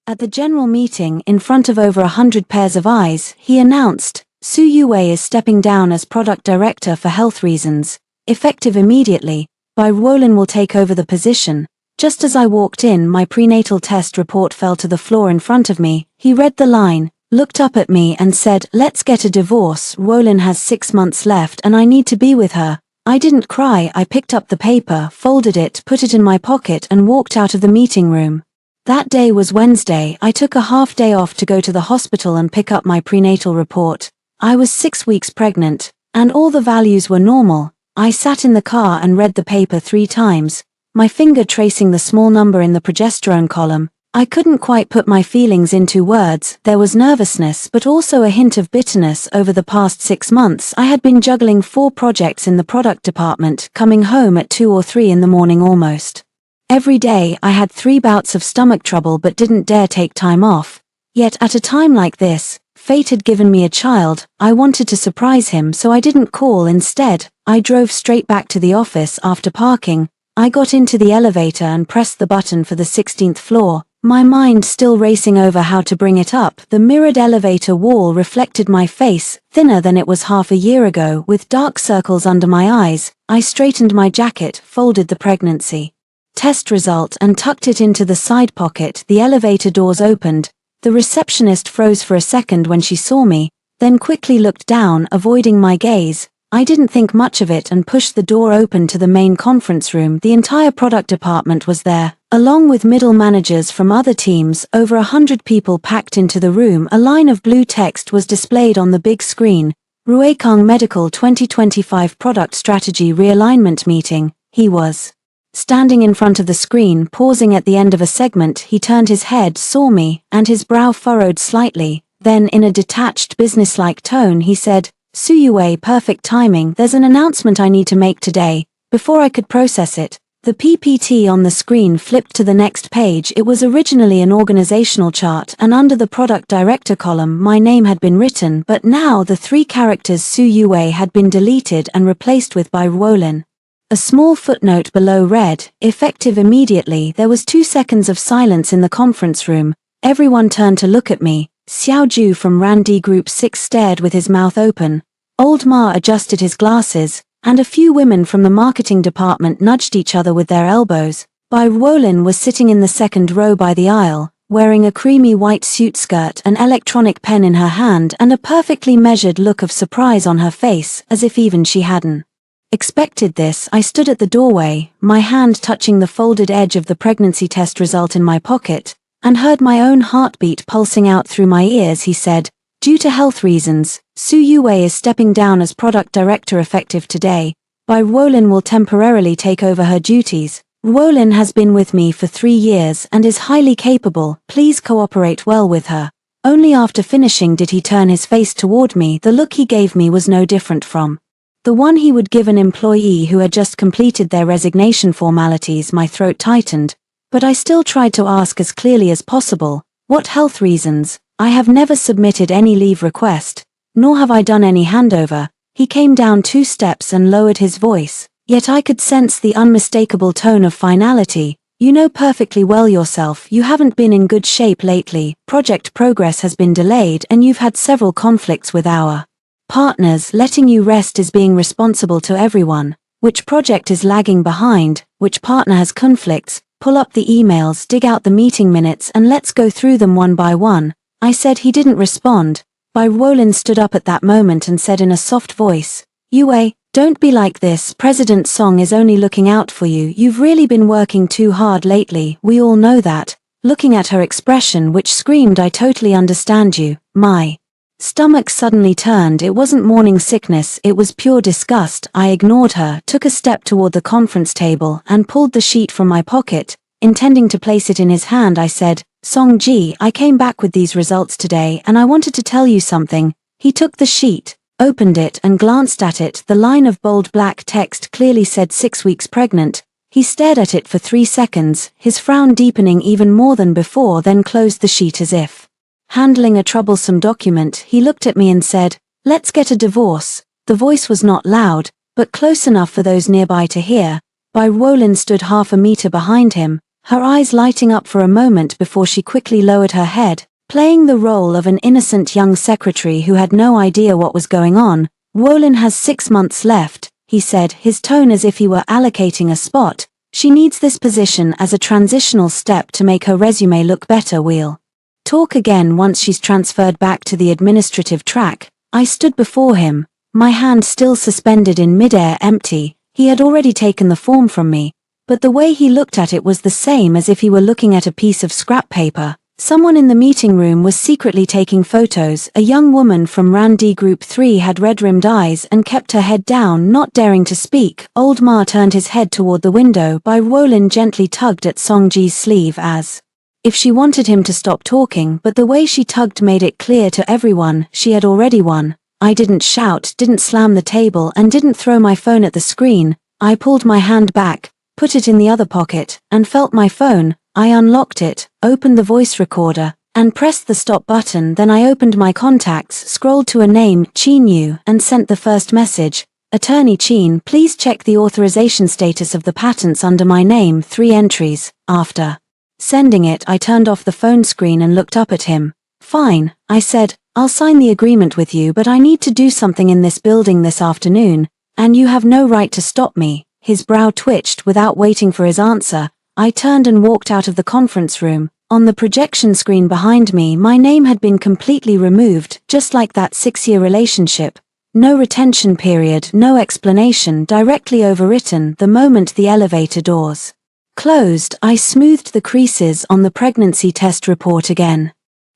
At the general meeting, in front of over 100 pairs of eyes, he announced, Su Yue is stepping down as product director for health reasons. Effective immediately, Bai Ruolin will take over the position. Just as I walked in, my prenatal test report fell to the floor in front of me. He read the line, looked up at me and said, "Let's get a divorce. Ruolin has 6 months left and I need to be with her." I didn't cry. I picked up the paper, folded it, put it in my pocket and walked out of the meeting room. That day was Wednesday. I took a half day off to go to the hospital and pick up my prenatal report. I was 6 weeks pregnant, and all the values were normal. I sat in the car and read the paper 3 times, my finger tracing the small number in the progesterone column. I couldn't quite put my feelings into words. There was nervousness but also a hint of bitterness. Over the past 6 months I had been juggling 4 projects in the product department, coming home at 2 or 3 in the morning almost. Every day I had 3 bouts of stomach trouble but didn't dare take time off. Yet at a time like this, fate had given me a child. I wanted to surprise him, so I didn't call. Instead, I drove straight back to the office. After parking, I got into the elevator and pressed the button for the 16th floor, my mind still racing over how to bring it up. The mirrored elevator wall reflected my face, thinner than it was half a year ago, with dark circles under my eyes. I straightened my jacket, folded the pregnancy test result and tucked it into the side pocket. The elevator doors opened. The receptionist froze for a second when she saw me, then quickly looked down, avoiding my gaze. I didn't think much of it and pushed the door open to the main conference room. The entire product department was there, along with middle managers from other teams. Over 100 people packed into the room. A line of blue text was displayed on the big screen. Ruekang Medical 2025 Product Strategy Realignment Meeting. He was standing in front of the screen, pausing at the end of a segment. He turned his head, saw me, and his brow furrowed slightly. Then, in a detached, businesslike tone, he said, "Su Yue, perfect timing. There's an announcement I need to make today." Before I could process it, the PPT on the screen flipped to the next page. It was originally an organizational chart, and under the product director column my name had been written, but now the 3 characters Su Yue had been deleted and replaced with Bai Ruolin. A small footnote below read, "Effective immediately." There was 2 seconds of silence in the conference room. Everyone turned to look at me. Xiao Ju from Randi Group 6 stared with his mouth open. Old Ma adjusted his glasses, and a few women from the marketing department nudged each other with their elbows. Bai Ruolin was sitting in the second row by the aisle, wearing a creamy white suit skirt, an electronic pen in her hand, and a perfectly measured look of surprise on her face, as if even she hadn't expected this. I stood at the doorway, my hand touching the folded edge of the pregnancy test result in my pocket, and heard my own heartbeat pulsing out through my ears. He said, "Due to health reasons, Su Yue is stepping down as product director effective today. Bai Ruolin will temporarily take over her duties. Ruolin has been with me for 3 years and is highly capable. Please cooperate well with her." Only after finishing did he turn his face toward me. The look he gave me was no different from the one he would give an employee who had just completed their resignation formalities. My throat tightened, but I still tried to ask as clearly as possible, "What health reasons? I have never submitted any leave request, nor have I done any handover." He came down 2 steps and lowered his voice, yet I could sense the unmistakable tone of finality. "You know perfectly well yourself, you haven't been in good shape lately. Project progress has been delayed and you've had several conflicts with our partners. Letting you rest is being responsible to everyone. Which project is lagging behind? Which partner has conflicts? Pull up the emails, dig out the meeting minutes, and let's go through them one by one." I said. He didn't respond. Bai Ruolin stood up at that moment and said in a soft voice, "Yue, don't be like this. President Song is only looking out for you. You've really been working too hard lately. We all know that." Looking at her expression, which screamed, "I totally understand you," my stomach suddenly turned. It wasn't morning sickness, it was pure disgust. I ignored her, took a step toward the conference table, and pulled the sheet from my pocket. Intending to place it in his hand, I said, "Song Ji, I came back with these results today and I wanted to tell you something." He took the sheet, opened it and glanced at it. The line of bold black text clearly said 6 weeks pregnant. He stared at it for 3 seconds, his frown deepening even more than before, then closed the sheet as if handling a troublesome document. He looked at me and said, "Let's get a divorce." The voice was not loud, but close enough for those nearby to hear. Bai Ruolin stood half a meter behind him, her eyes lighting up for a moment before she quickly lowered her head, playing the role of an innocent young secretary who had no idea what was going on. "Wolin has 6 months left," he said, his tone as if he were allocating a spot. "She needs this position as a transitional step to make her resume look better. We'll talk again once she's transferred back to the administrative track." I stood before him, my hand still suspended in midair, empty. He had already taken the form from me, but the way he looked at it was the same as if he were looking at a piece of scrap paper. Someone in the meeting room was secretly taking photos. A young woman from Randy Group 3 had red-rimmed eyes and kept her head down, not daring to speak. Old Ma turned his head toward the window. Wolin gently tugged at Songji's sleeve as if she wanted him to stop talking, but the way she tugged made it clear to everyone she had already won. I didn't shout, didn't slam the table, and didn't throw my phone at the screen. I pulled my hand back, put it in the other pocket, and felt my phone. I unlocked it, opened the voice recorder, and pressed the stop button. Then I opened my contacts, scrolled to a name, Chin Yu, and sent the first message. "Attorney Chin, please check the authorization status of the patents under my name, 3 entries." After sending it, I turned off the phone screen and looked up at him. "Fine," I said, "I'll sign the agreement with you, but I need to do something in this building this afternoon, and you have no right to stop me." His brow twitched. Without waiting for his answer, I turned and walked out of the conference room. On the projection screen behind me, my name had been completely removed, just like that 6-year relationship. No retention period, no explanation, directly overwritten the moment the elevator doors closed. I smoothed the creases on the pregnancy test report again.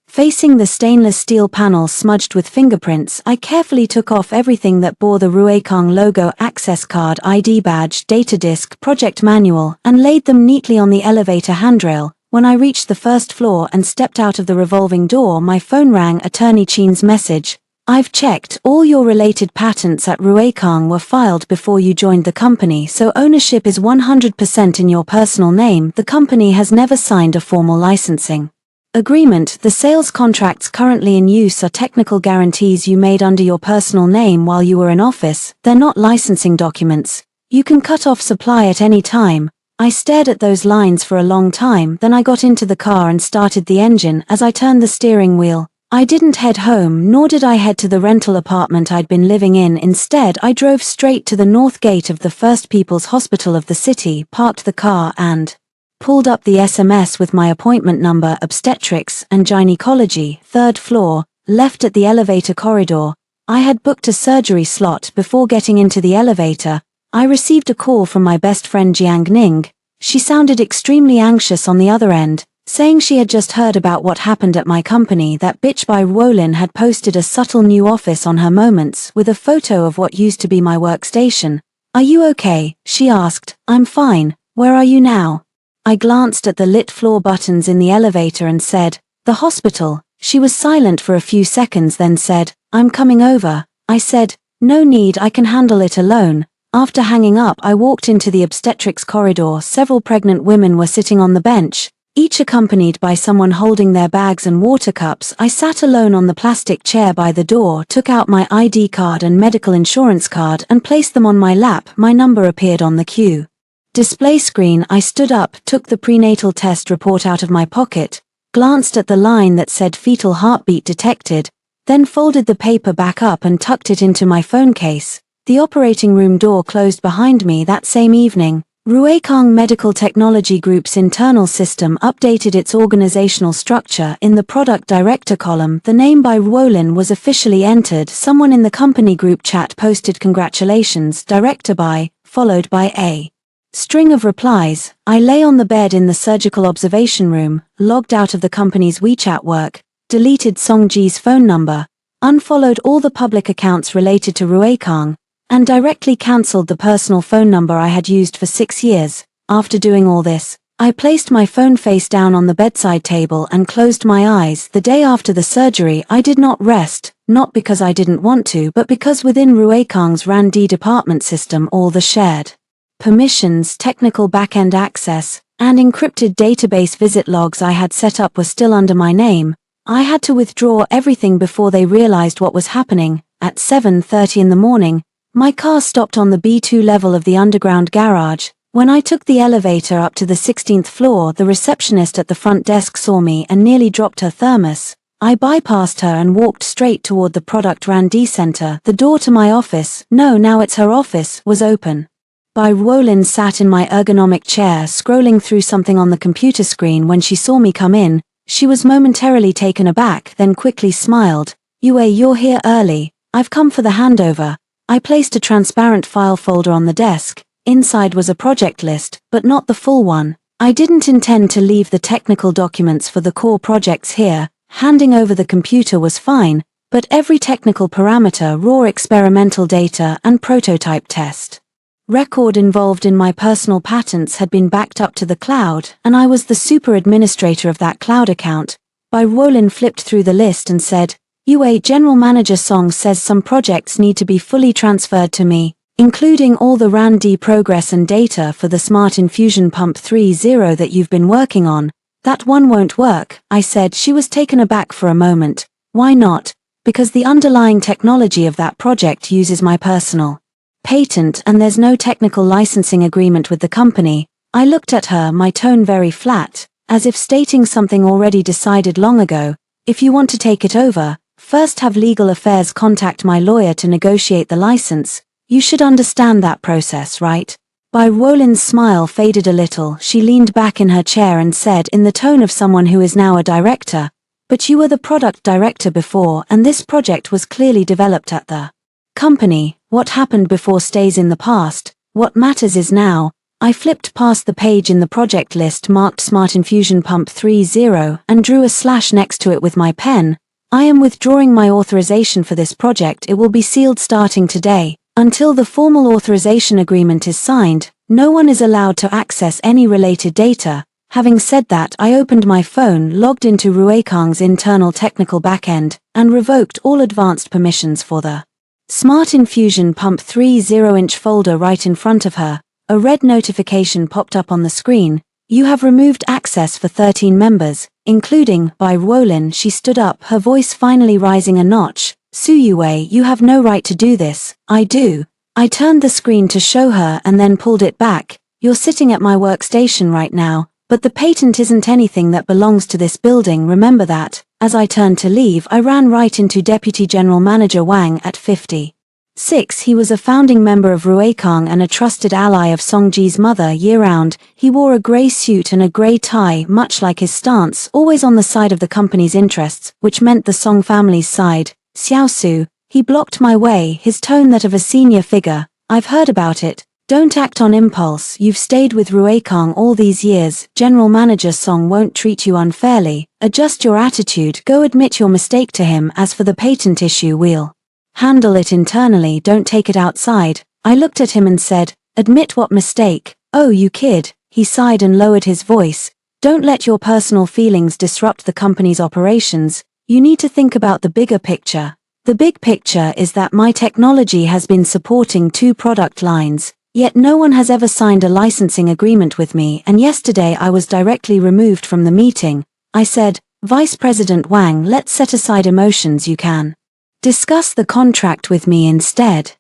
Facing the stainless steel panel smudged with fingerprints, I carefully took off everything that bore the Ruekong logo: access card, ID badge, data disk, project manual, and laid them neatly on the elevator handrail. When I reached the first floor and stepped out of the revolving door, my phone rang. Attorney Chin's message: "I've checked, all your related patents at Ruekong were filed before you joined the company, so ownership is 100% in your personal name. The company has never signed a formal licensing agreement. The sales contracts currently in use are technical guarantees you made under your personal name while you were in office. They're not licensing documents. You can cut off supply at any time." I stared at those lines for a long time, then I got into the car and started the engine. As I turned the steering wheel, I didn't head home, nor did I head to the rental apartment I'd been living in. Instead, I drove straight to the north gate of the First People's Hospital of the city, parked the car and pulled up the SMS with my appointment number: obstetrics and gynecology, 3rd floor, left at the elevator corridor. I had booked a surgery slot. Before getting into the elevator, I received a call from my best friend Jiang Ning. She sounded extremely anxious on the other end, saying she had just heard about what happened at my company. That bitch Wolin had posted a subtle new office on her Moments with a photo of what used to be my workstation. "Are you okay?" she asked. "I'm fine. Where are you now?" I glanced at the lit floor buttons in the elevator and said, "The hospital." She was silent for a few seconds, then said, "I'm coming over." I said, "No need, I can handle it alone." After hanging up, I walked into the obstetrics corridor. Several pregnant women were sitting on the bench, each accompanied by someone holding their bags and water cups. I sat alone on the plastic chair by the door, took out my ID card and medical insurance card and placed them on my lap. My number appeared on the queue display screen. I stood up, took the prenatal test report out of my pocket, glanced at the line that said fetal heartbeat detected, then folded the paper back up and tucked it into my phone case. The operating room door closed behind me. That same evening, Ruekong Medical Technology Group's internal system updated its organizational structure. In the product director column, the name Wolin was officially entered. Someone in the company group chat posted "Congratulations, Director Bai," followed by a string of replies. I lay on the bed in the surgical observation room, logged out of the company's WeChat work, deleted Songji's phone number, unfollowed all the public accounts related to Ruekong, and directly cancelled the personal phone number I had used for 6 years. After doing all this, I placed my phone face down on the bedside table and closed my eyes. The day after the surgery, I did not rest, not because I didn't want to, but because within Ruekong's RAND department system, all the shared permissions, technical backend access, and encrypted database visit logs I had set up were still under my name. I had to withdraw everything before they realized what was happening. At 7:30 in the morning, my car stopped on the B2 level of the underground garage. When I took the elevator up to the 16th floor, the receptionist at the front desk saw me and nearly dropped her thermos. I bypassed her and walked straight toward the product R&D center. The door to my office, no, now it's her office, was open. Bai Ruolin sat in my ergonomic chair scrolling through something on the computer screen. When she saw me come in, she was momentarily taken aback, then quickly smiled. Yue, you're here early. I've come for the handover. I placed a transparent file folder on the desk. Inside was a project list, but not the full one. I didn't intend to leave the technical documents for the core projects here. Handing over the computer was fine, but every technical parameter, raw experimental data and prototype test record involved in my personal patents had been backed up to the cloud, and I was the super administrator of that cloud account. Bai Ruolin flipped through the list and said, Yue, General Manager Song says some projects need to be fully transferred to me, including all the R&D progress and data for the Smart Infusion Pump 3.0 that you've been working on. That one won't work, I said. She was taken aback for a moment. Why not? Because the underlying technology of that project uses my personal patent and there's no technical licensing agreement with the company. I looked at her, my tone very flat, as if stating something already decided long ago. If you want to take it over, first have legal affairs contact my lawyer to negotiate the license. You should understand that process, right? Bai Ruolin's smile faded a little. She leaned back in her chair and said in the tone of someone who is now a director, but you were the product director before, and this project was clearly developed at the company. What happened before stays in the past. What matters is now. I flipped past the page in the project list marked Smart Infusion Pump 3.0 and drew a slash next to it with my pen. I am withdrawing my authorization for this project. It will be sealed starting today. Until the formal authorization agreement is signed, no one is allowed to access any related data. Having said that, I opened my phone, logged into Ruekang's internal technical backend, and revoked all advanced permissions for the Smart Infusion Pump 3.0 folder right in front of her. A red notification popped up on the screen. You have removed access for 13 members, including Bai Ruolin. She stood up, her voice finally rising a notch. Su Yue, you have no right to do this. I do. I turned the screen to show her and then pulled it back. You're sitting at my workstation right now, but the patent isn't anything that belongs to this building, remember that. As I turned to leave, I ran right into Deputy General Manager Wang at 56. He was a founding member of Ruekang and a trusted ally of Songji's mother year-round. He wore a grey suit and a grey tie, much like his stance, always on the side of the company's interests, which meant the Song family's side. Xiaosu, he blocked my way, his tone that of a senior figure. I've heard about it. Don't act on impulse. You've stayed with Ruekang all these years. General Manager Song won't treat you unfairly. Adjust your attitude. Go admit your mistake to him. As for the patent issue, we'll handle it internally. Don't take it outside. I looked at him and said, admit what mistake? Oh, you kid. He sighed and lowered his voice. Don't let your personal feelings disrupt the company's operations. You need to think about the bigger picture. The big picture is that my technology has been supporting 2 product lines. Yet no one has ever signed a licensing agreement with me, and yesterday I was directly removed from the meeting. I said, Vice President Wang, let's set aside emotions. You can discuss the contract with me instead.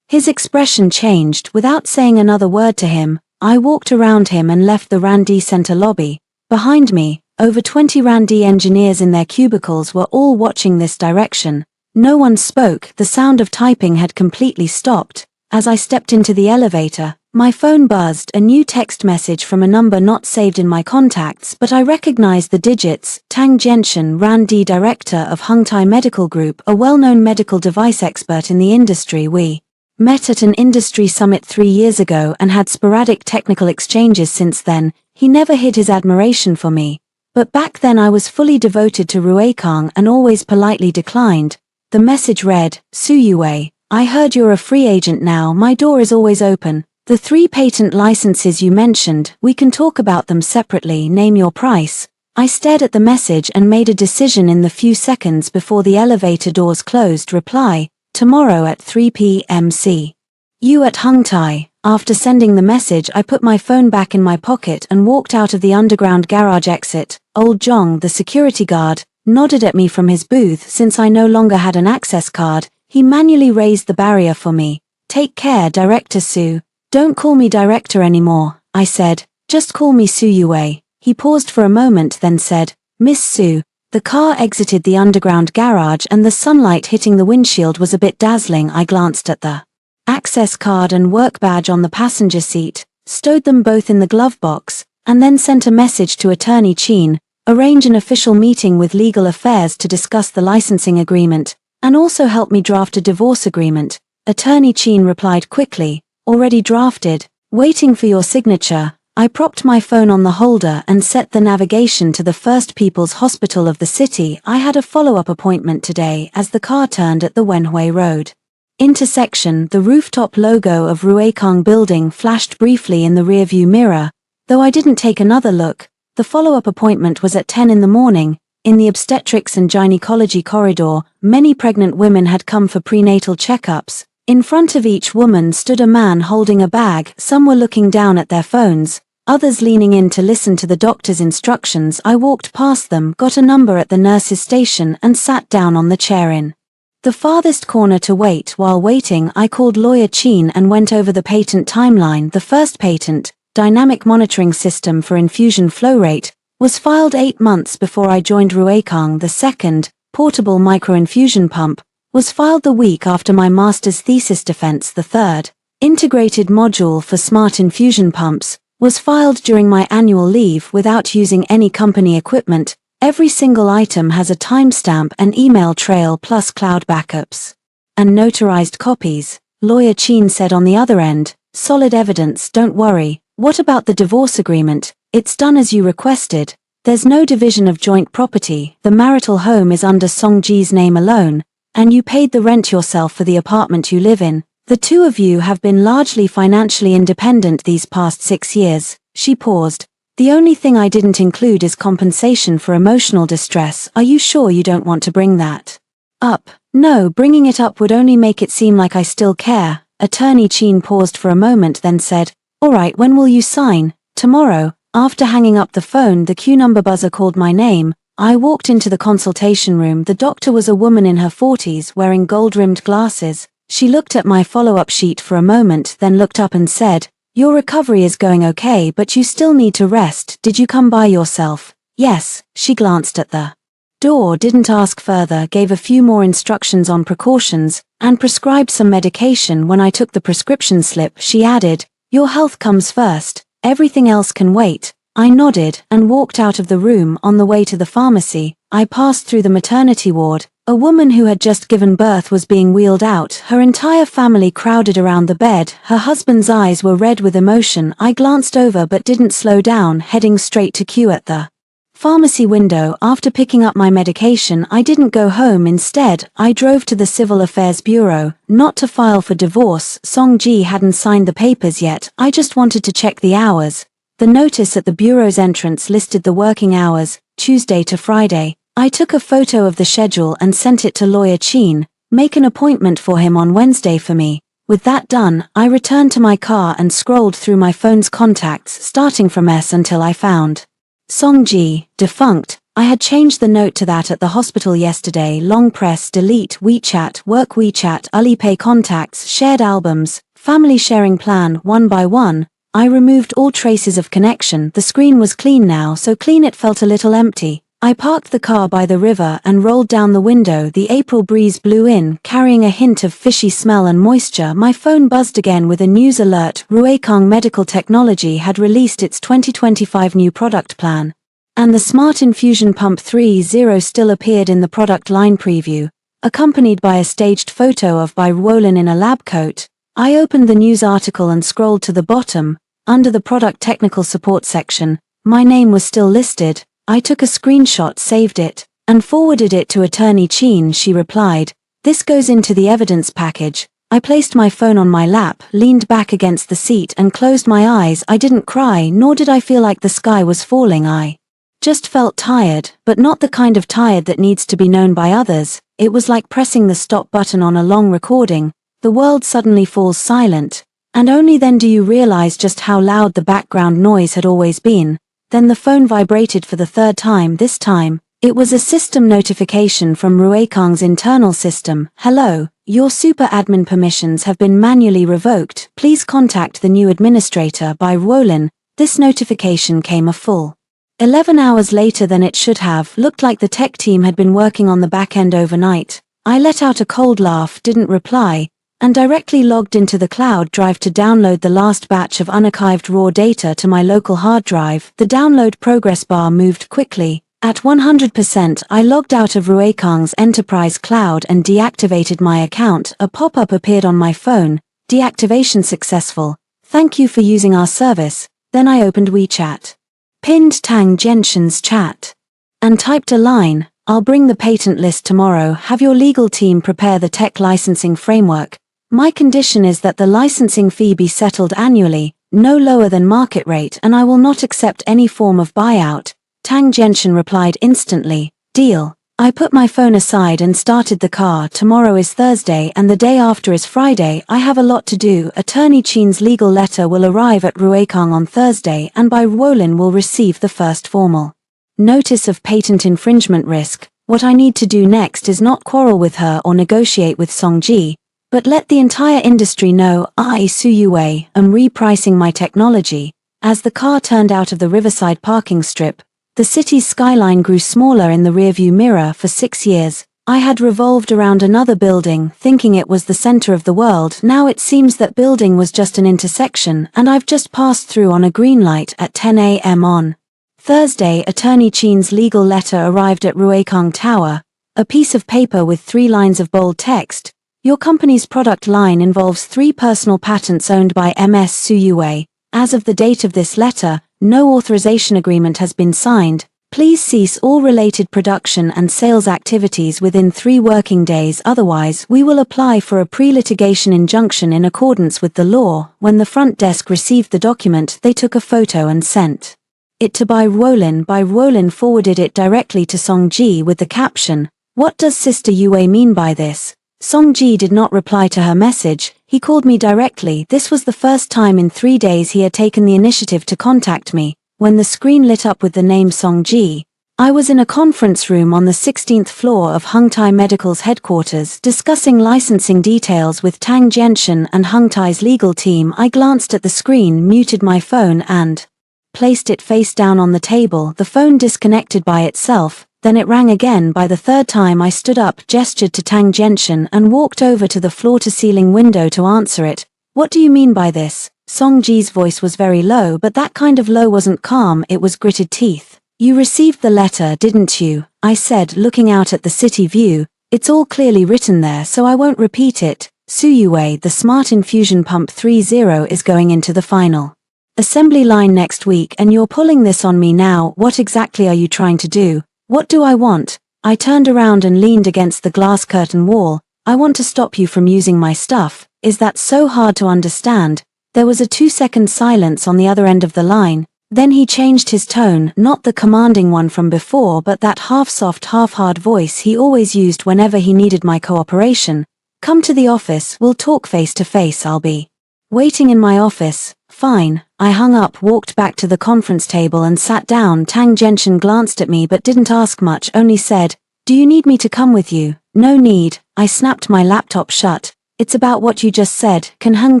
His expression changed. Without saying another word to him, I walked around him and left the R&D center lobby. Behind me, over 20 R&D engineers in their cubicles were all watching this direction. No one spoke. The sound of typing had completely stopped. As I stepped into the elevator, my phone buzzed, a new text message from a number not saved in my contacts, but I recognized the digits. Tang Jianshan, R&D Director of Hengtai Medical Group, a well-known medical device expert in the industry. We met at an industry summit 3 years ago and had sporadic technical exchanges since then. He never hid his admiration for me. But back then I was fully devoted to Ruekang and always politely declined. The message read, Su Yue, I heard you're a free agent now. My door is always open. The 3 patent licenses you mentioned, we can talk about them separately. Name your price. I stared at the message and made a decision in the few seconds before the elevator doors closed. Reply, tomorrow at 3 p.m. See you at Hengtai. After sending the message, I put my phone back in my pocket and walked out of the underground garage exit. Old Zhong, the security guard, nodded at me from his booth. Since I no longer had an access card, he manually raised the barrier for me. Take care, Director Su. Don't call me director anymore. I said. Just call me Su Yue. He paused for a moment then said, Miss Su. The car exited the underground garage and the sunlight hitting the windshield was a bit dazzling. I glanced at the access card and work badge on the passenger seat, stowed them both in the glove box, and then sent a message to Attorney Chin, arrange an official meeting with Legal Affairs to discuss the licensing agreement, and also help me draft a divorce agreement. Attorney Chin replied quickly, already drafted, waiting for your signature. I propped my phone on the holder and set the navigation to the First People's Hospital of the city. I had a follow-up appointment today as the car turned at the Wenhui Road intersection. The rooftop logo of Ruekang building flashed briefly in the rearview mirror. Though I didn't take another look, the follow-up appointment was at 10 in the morning. In the obstetrics and gynecology corridor, many pregnant women had come for prenatal checkups. In front of each woman stood a man holding a bag. Some were looking down at their phones, others leaning in to listen to the doctor's instructions. I walked past them, got a number at the nurse's station and sat down on the chair in the farthest corner to wait. While waiting, I called Lawyer Chin and went over the patent timeline. The first patent, Dynamic Monitoring System for Infusion Flow Rate, was filed 8 months before I joined Ruekang. The second, Portable Microinfusion Pump, was filed the week after my master's thesis defense. The third, Integrated Module for Smart Infusion Pumps, was filed during my annual leave without using any company equipment. Every single item has a timestamp and email trail plus cloud backups and notarized copies. Lawyer Chin said on the other end, solid evidence, don't worry. What about the divorce agreement? It's done as you requested. There's no division of joint property. The marital home is under Songji's name alone, and you paid the rent yourself for the apartment you live in. The two of you have been largely financially independent these past 6 years. She paused. The only thing I didn't include is compensation for emotional distress. Are you sure you don't want to bring that up? No, bringing it up would only make it seem like I still care. Attorney Chin paused for a moment then said, all right, when will you sign? Tomorrow. After hanging up the phone, the queue number buzzer called my name. I walked into the consultation room. The doctor was a woman in her 40s wearing gold-rimmed glasses. She looked at my follow-up sheet for a moment, then looked up and said, your recovery is going okay, but you still need to rest. Did you come by yourself? Yes. She glanced at the door, didn't ask further, gave a few more instructions on precautions, and prescribed some medication. When I took the prescription slip, she added, your health comes first. Everything else can wait. I nodded and walked out of the room. On the way to the pharmacy, I passed through the maternity ward. A woman who had just given birth was being wheeled out, her entire family crowded around the bed. Her husband's eyes were red with emotion. I glanced over but didn't slow down, heading straight to queue at the pharmacy window. After picking up my medication, I didn't go home. Instead, I drove to the Civil Affairs Bureau, not to file for divorce. Songji hadn't signed the papers yet. I just wanted to check the hours. The notice at the bureau's entrance listed the working hours, Tuesday to Friday. I took a photo of the schedule and sent it to Lawyer Chin. Make an appointment for him on Wednesday for me. With that done, I returned to my car and scrolled through my phone's contacts, starting from S until I found Songji, defunct. I had changed the note to that at the hospital yesterday. Long press, delete, WeChat, work WeChat, Alipay contacts, shared albums, family sharing plan. One by one, I removed all traces of connection. The screen was clean now, so clean it felt a little empty. I parked the car by the river and rolled down the window. The April breeze blew in, carrying a hint of fishy smell and moisture. My phone buzzed again with a news alert. Ruekang Medical Technology had released its 2025 new product plan, and the Smart Infusion Pump 3.0 still appeared in the product line preview, accompanied by a staged photo of Bai Ruolin in a lab coat. I opened the news article and scrolled to the bottom. Under the product technical support section, my name was still listed. I took a screenshot, saved it, and forwarded it to Attorney Chin. She replied, this goes into the evidence package. I placed my phone on my lap, leaned back against the seat and closed my eyes. I didn't cry, nor did I feel like the sky was falling. I just felt tired, but not the kind of tired that needs to be known by others. It was like pressing the stop button on a long recording. The world suddenly falls silent, and only then do you realize just how loud the background noise had always been. Then the phone vibrated for the third time. This time, it was a system notification from Ruekang's internal system. Hello, your super admin permissions have been manually revoked. Please contact the new administrator Bai Ruolin. This notification came a full 11 hours later than it should have. Looked like the tech team had been working on the back end overnight. I let out a cold laugh, didn't reply, and directly logged into the cloud drive to download the last batch of unarchived raw data to my local hard drive. The download progress bar moved quickly. At 100%, I logged out of Ruekang's enterprise cloud and deactivated my account. A pop-up appeared on my phone. Deactivation successful. Thank you for using our service. Then I opened WeChat. Pinned Tang Genshin's chat. And typed a line, I'll bring the patent list tomorrow. Have your legal team prepare the tech licensing framework. My condition is that the licensing fee be settled annually, no lower than market rate, and I will not accept any form of buyout. Tang Genshin replied instantly, deal. I put my phone aside and started the car. Tomorrow is Thursday and the day after is Friday. I have a lot to do. Attorney Chin's legal letter will arrive at Ruekang on Thursday, and by Wolin will receive the first formal notice of patent infringement risk. What I need to do next is not quarrel with her or negotiate with Songji, but let the entire industry know I, Su Yue, am repricing my technology. As the car turned out of the riverside parking strip, the city's skyline grew smaller in the rearview mirror. For 6 years, I had revolved around another building, thinking it was the center of the world. Now it seems that building was just an intersection, and I've just passed through on a green light at 10 a.m. on Thursday. Attorney Chin's legal letter arrived at Ruekang Tower, a piece of paper with 3 lines of bold text. Your company's product line involves 3 personal patents owned by Ms. Su Yue. As of the date of this letter, no authorization agreement has been signed. Please cease all related production and sales activities within 3 working days, otherwise we will apply for a pre-litigation injunction in accordance with the law. When the front desk received the document, they took a photo and sent it to Bai Ruolin. Bai Ruolin forwarded it directly to Songji with the caption, "What does Sister Yue mean by this?" Songji did not reply to her message. He called me directly. This was the first time in 3 days he had taken the initiative to contact me. When the screen lit up with the name Songji, I was in a conference room on the 16th floor of Hungtai Medical's headquarters discussing licensing details with Tang Genshin and Hungtai's legal team. I glanced at the screen, muted my phone and placed it face down on the table. The phone disconnected by itself. Then it rang again. By the 3rd time I stood up, gestured to Tang Genshin, and walked over to the floor-to-ceiling window to answer it. What do you mean by this? Songji's voice was very low, but that kind of low wasn't calm, it was gritted teeth. You received the letter, didn't you? I said, looking out at the city view. It's all clearly written there, so I won't repeat it. Su Yue, the Smart Infusion Pump 3.0 is going into the final assembly line next week, and you're pulling this on me now. What exactly are you trying to do? What do I want? I turned around and leaned against the glass curtain wall. I want to stop you from using my stuff. Is that so hard to understand? There was a 2-second silence on the other end of the line. Then he changed his tone, not the commanding one from before, but that half-soft, half-hard voice he always used whenever he needed my cooperation. Come to the office, we'll talk face to face. I'll be waiting in my office. Fine. I hung up, walked back to the conference table and sat down. Tang Genshin glanced at me but didn't ask much, only said, "Do you need me to come with you?" "No need." I snapped my laptop shut. "It's about what you just said. Can Hung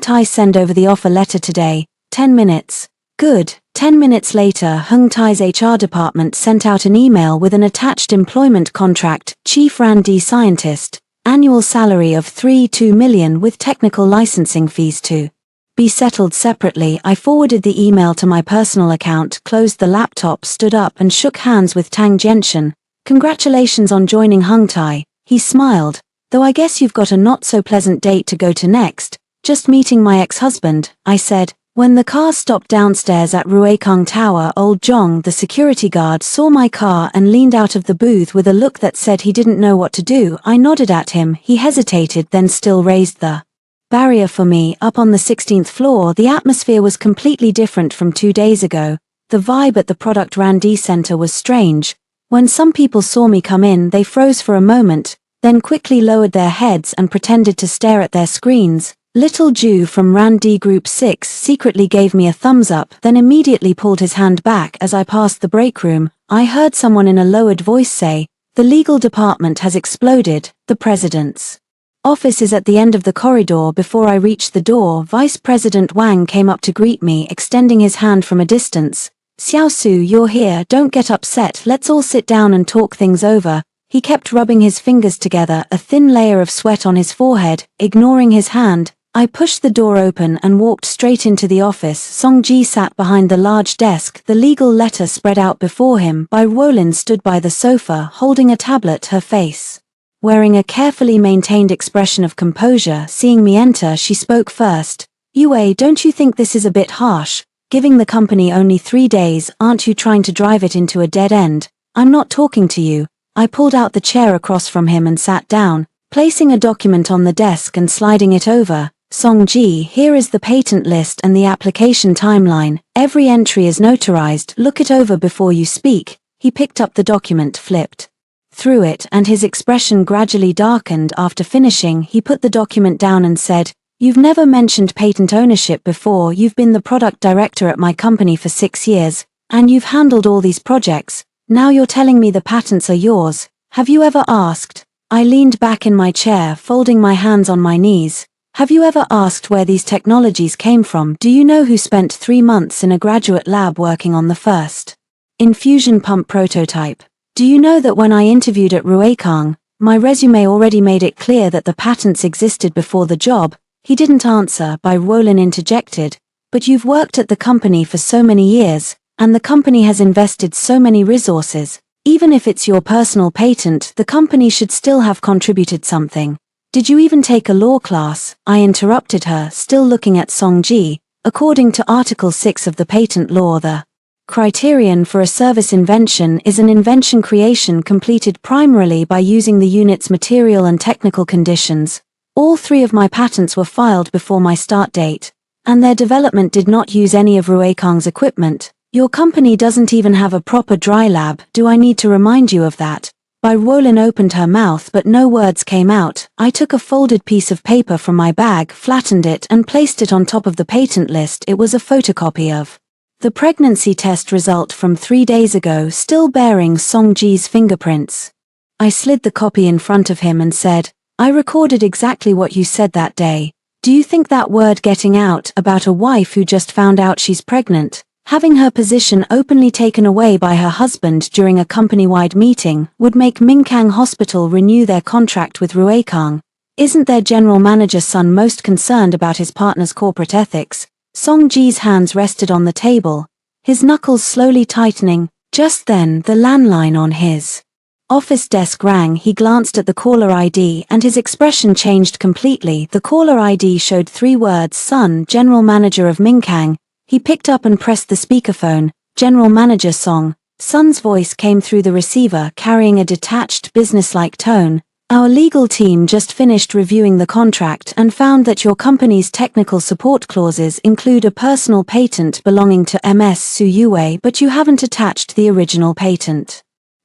Tai send over the offer letter today?" 10 minutes. Good. 10 minutes later, Hung Tai's HR department sent out an email with an attached employment contract. Chief R&D Scientist. Annual salary of 3.2 million with technical licensing fees to be settled separately. I forwarded the email to my personal account, closed the laptop, stood up and shook hands with Tang Genshin. "Congratulations on joining Hungtai." He smiled. "Though I guess you've got a not-so-pleasant date to go to next." "Just meeting my ex-husband," I said. When the car stopped downstairs at Ruekang Tower, old Zhong, the security guard, saw my car and leaned out of the booth with a look that said he didn't know what to do. I nodded at him. He hesitated, then still raised the barrier for me. Up on the 16th floor, the atmosphere was completely different from 2 days ago. The vibe at the Product R&D Center was strange. When some people saw me come in, they froze for a moment, then quickly lowered their heads and pretended to stare at their screens. Little Ju from R&D Group 6 secretly gave me a thumbs up, then immediately pulled his hand back. As I passed the break room, I heard someone in a lowered voice say, "The legal department has exploded. The president's Office is at the end of the corridor. Before I reached the door, Vice President Wang came up to greet me, extending his hand from a distance. Xiao Su, you're here, don't get upset, let's all sit down and talk things over. He kept rubbing his fingers together, a thin layer of sweat on his forehead. Ignoring his hand, I pushed the door open and walked straight into the office. Song Ji sat behind the large desk, the legal letter spread out before him. Bai Wolin stood by the sofa, holding a tablet, her face wearing a carefully maintained expression of composure. Seeing me enter, she spoke first. Yue, don't you think this is a bit harsh? Giving the company only 3 days, aren't you trying to drive it into a dead end? I'm not talking to you. I pulled out the chair across from him and sat down, placing a document on the desk and sliding it over. Song Ji, here is the patent list and the application timeline. Every entry is notarized, look it over before you speak. He picked up the document, flipped through it, and his expression gradually darkened. After finishing, he put the document down and said, You've never mentioned patent ownership before. You've been the product director at my company for 6 years, and you've handled all these projects. Now you're telling me the patents are yours. Have you ever asked? I leaned back in my chair, folding my hands on my knees. Have you ever asked where these technologies came from? Do you know who spent 3 months in a graduate lab working on the first infusion pump prototype? Do you know that when I interviewed at Ruekang, my resume already made it clear that the patents existed before the job? He didn't answer. Bai Wolin interjected, but you've worked at the company for so many years, and the company has invested so many resources. Even if it's your personal patent, the company should still have contributed something. Did you even take a law class? I interrupted her, still looking at Song Ji. According to Article 6 of the patent law, the criterion for a service invention is an invention creation completed primarily by using the unit's material and technical conditions. All 3 of my patents were filed before my start date, and their development did not use any of Ruekang's equipment. Your company doesn't even have a proper dry lab. Do I need to remind you of that? Bai Wolin opened her mouth, but no words came out. I took a folded piece of paper from my bag, flattened it, and placed it on top of the patent list. It was a photocopy of the pregnancy test result from 3 days ago, still bearing Song Ji's fingerprints. I slid the copy in front of him and said, I recorded exactly what you said that day. Do you think that word getting out about a wife who just found out she's pregnant, having her position openly taken away by her husband during a company-wide meeting, would make Minkang Hospital renew their contract with Ruekang? Isn't their general manager's son most concerned about his partner's corporate ethics? Song Ji's hands rested on the table, his knuckles slowly tightening. Just then, the landline on his office desk rang. He glanced at the caller ID and his expression changed completely. The caller ID showed 3 words, Son, General Manager of Minkang. He picked up and pressed the speakerphone. General Manager Song. Son's voice came through the receiver, carrying a detached, businesslike tone. Our legal team just finished reviewing the contract and found that your company's technical support clauses include a personal patent belonging to Ms. Su Yue, but you haven't attached the original patent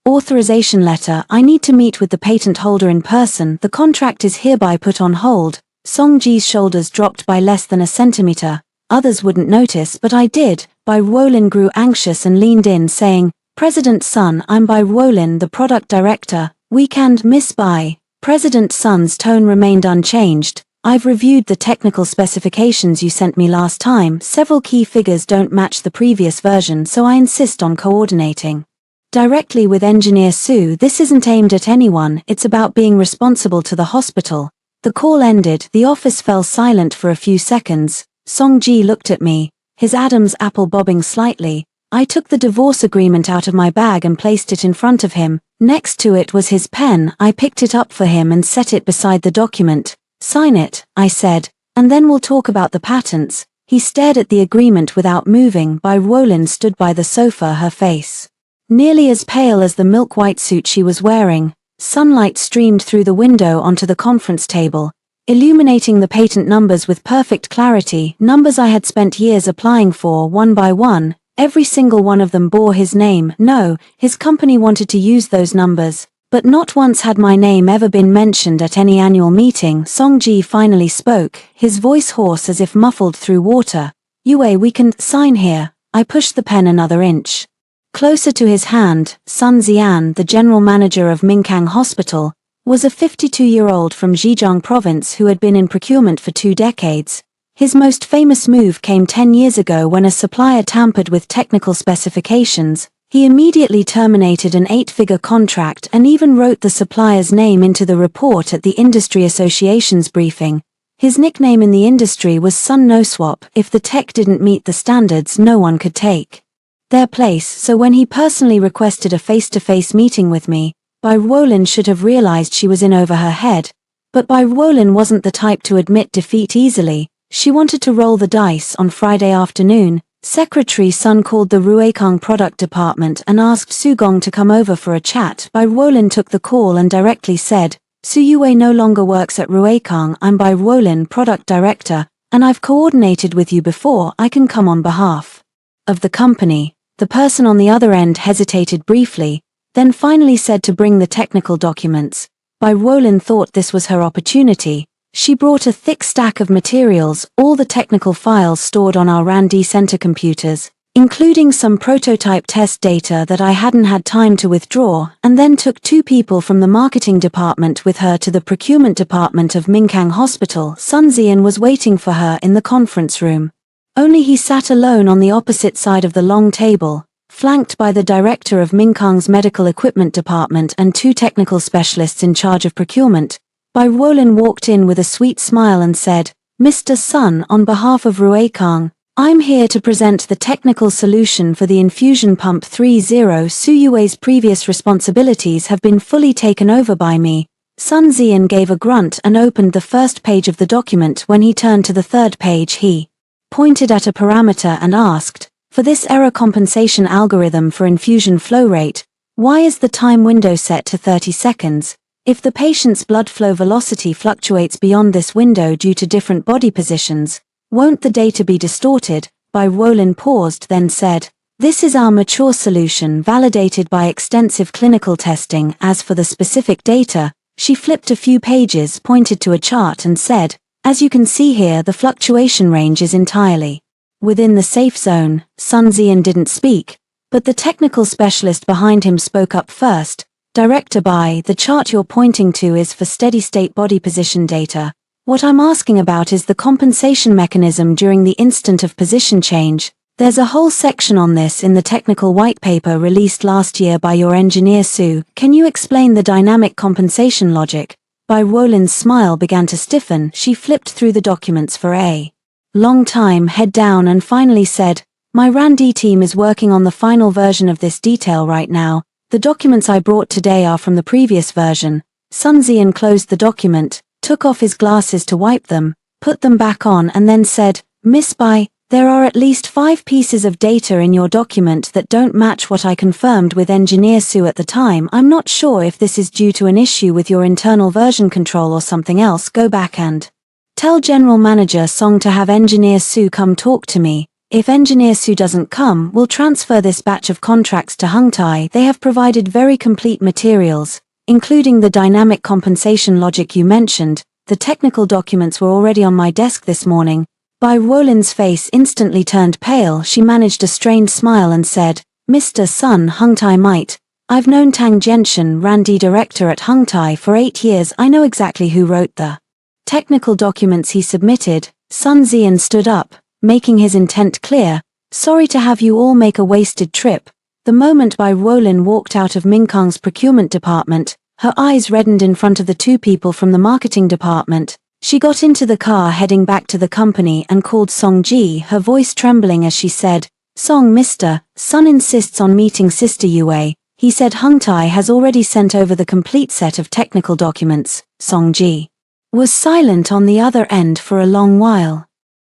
authorization letter. I need to meet with the patent holder in person. The contract is hereby put on hold. Song Ji's shoulders dropped by less than a centimeter. Others wouldn't notice, but I did. Bai Wolin grew anxious and leaned in, saying, President Sun, I'm Bai Wolin, the product director. Weekend, Miss Bai. President Sun's tone remained unchanged. I've reviewed the technical specifications you sent me last time. Several key figures don't match the previous version, so I insist on coordinating directly with Engineer Su. This isn't aimed at anyone, it's about being responsible to the hospital. The call ended. The office fell silent for a few seconds. Song Ji looked at me, his Adam's apple bobbing slightly. I took the divorce agreement out of my bag and placed it in front of him. Next to it was his pen. I picked it up for him and set it beside the document. Sign it, I said, and then we'll talk about the patents. He stared at the agreement without moving. Bai Wolin stood by the sofa, her face nearly as pale as the milk-white suit she was wearing. Sunlight streamed through the window onto the conference table, illuminating the patent numbers with perfect clarity, numbers I had spent years applying for. One by one, every single one of them bore his name. No, his company wanted to use those numbers, but not once had my name ever been mentioned at any annual meeting. Song Ji finally spoke, his voice hoarse as if muffled through water. Yue, we can sign here. I pushed the pen another inch closer to his hand. Sun Xian, the general manager of Minkang Hospital, was a 52-year-old from Zhejiang province who had been in procurement for 2 decades. His most famous move came 10 years ago when a supplier tampered with technical specifications. He immediately terminated an 8-figure contract and even wrote the supplier's name into the report at the Industry Association's briefing. His nickname in the industry was Sun No Swap. If the tech didn't meet the standards, no one could take their place. So when he personally requested a face-to-face meeting with me, Bai Ruolin should have realized she was in over her head. But Bai Ruolin wasn't the type to admit defeat easily. She wanted to roll the dice. On Friday afternoon, Secretary Sun called the Ruekang product department and asked Su Gong to come over for a chat. Bai Ruolin took the call and directly said, "Su Yue no longer works at Ruekang. I'm Bai Ruolin, product director, and I've coordinated with you before. I can come on behalf of the company." The person on the other end hesitated briefly, then finally said to bring the technical documents. Bai Ruolin thought this was her opportunity. She brought a thick stack of materials, all the technical files stored on our R&D center computers, including some prototype test data that I hadn't had time to withdraw, and then took 2 people from the marketing department with her to the procurement department of Minkang Hospital. Sun Zian was waiting for her in the conference room. Only he sat alone on the opposite side of the long table, flanked by the director of Minkang's medical equipment department and 2 technical specialists in charge of procurement. Bai Ruolin walked in with a sweet smile and said, "Mr. Sun, on behalf of Ruekang, I'm here to present the technical solution for the infusion pump 30. Su Yue's previous responsibilities have been fully taken over by me." Sun Zian gave a grunt and opened the first page of the document. When he turned to the third page, he pointed at a parameter and asked, "For this error compensation algorithm for infusion flow rate, why is the time window set to 30 seconds? If the patient's blood flow velocity fluctuates beyond this window due to different body positions, won't the data be distorted?" Bai Ruolin paused, then said, "This is our mature solution validated by extensive clinical testing. As for the specific data," she flipped a few pages, pointed to a chart and said, "As you can see here, the fluctuation range is entirely within the safe zone." Sun Zian didn't speak, but the technical specialist behind him spoke up first. "Director Bai, the chart you're pointing to is for steady-state body position data. What I'm asking about is the compensation mechanism during the instant of position change. There's a whole section on this in the technical white paper released last year by your engineer Su. Can you explain the dynamic compensation logic?" Bai Ruolin's smile began to stiffen. She flipped through the documents for a long time, head down, and finally said, "My R&D team is working on the final version of this detail right now. The documents I brought today are from the previous version." Sun Zian closed the document, took off his glasses to wipe them, put them back on, and then said, "Miss Bai, there are at least 5 pieces of data in your document that don't match what I confirmed with Engineer Su at the time. I'm not sure if this is due to an issue with your internal version control or something else. Go back and tell General Manager Song to have Engineer Su come talk to me. If Engineer Su doesn't come, we'll transfer this batch of contracts to Hungtai. They have provided very complete materials, including the dynamic compensation logic you mentioned. The technical documents were already on my desk this morning." Bai Ruolin's face instantly turned pale. She managed a strained smile and said, "Mr. Sun, Hungtai might. I've known Tang Jianshan, R&D director at Hungtai, for 8 years. I know exactly who wrote the technical documents he submitted." Sun Zian stood up, making his intent clear. "Sorry to have you all make a wasted trip." The moment Bai Ruolin walked out of Minkang's procurement department, her eyes reddened in front of the 2 people from the marketing department. She got into the car heading back to the company and called Song Ji, her voice trembling as she said, "Song, Mr. Sun insists on meeting Sister Yue. He said Hungtai has already sent over the complete set of technical documents." Song Ji was silent on the other end for a long while,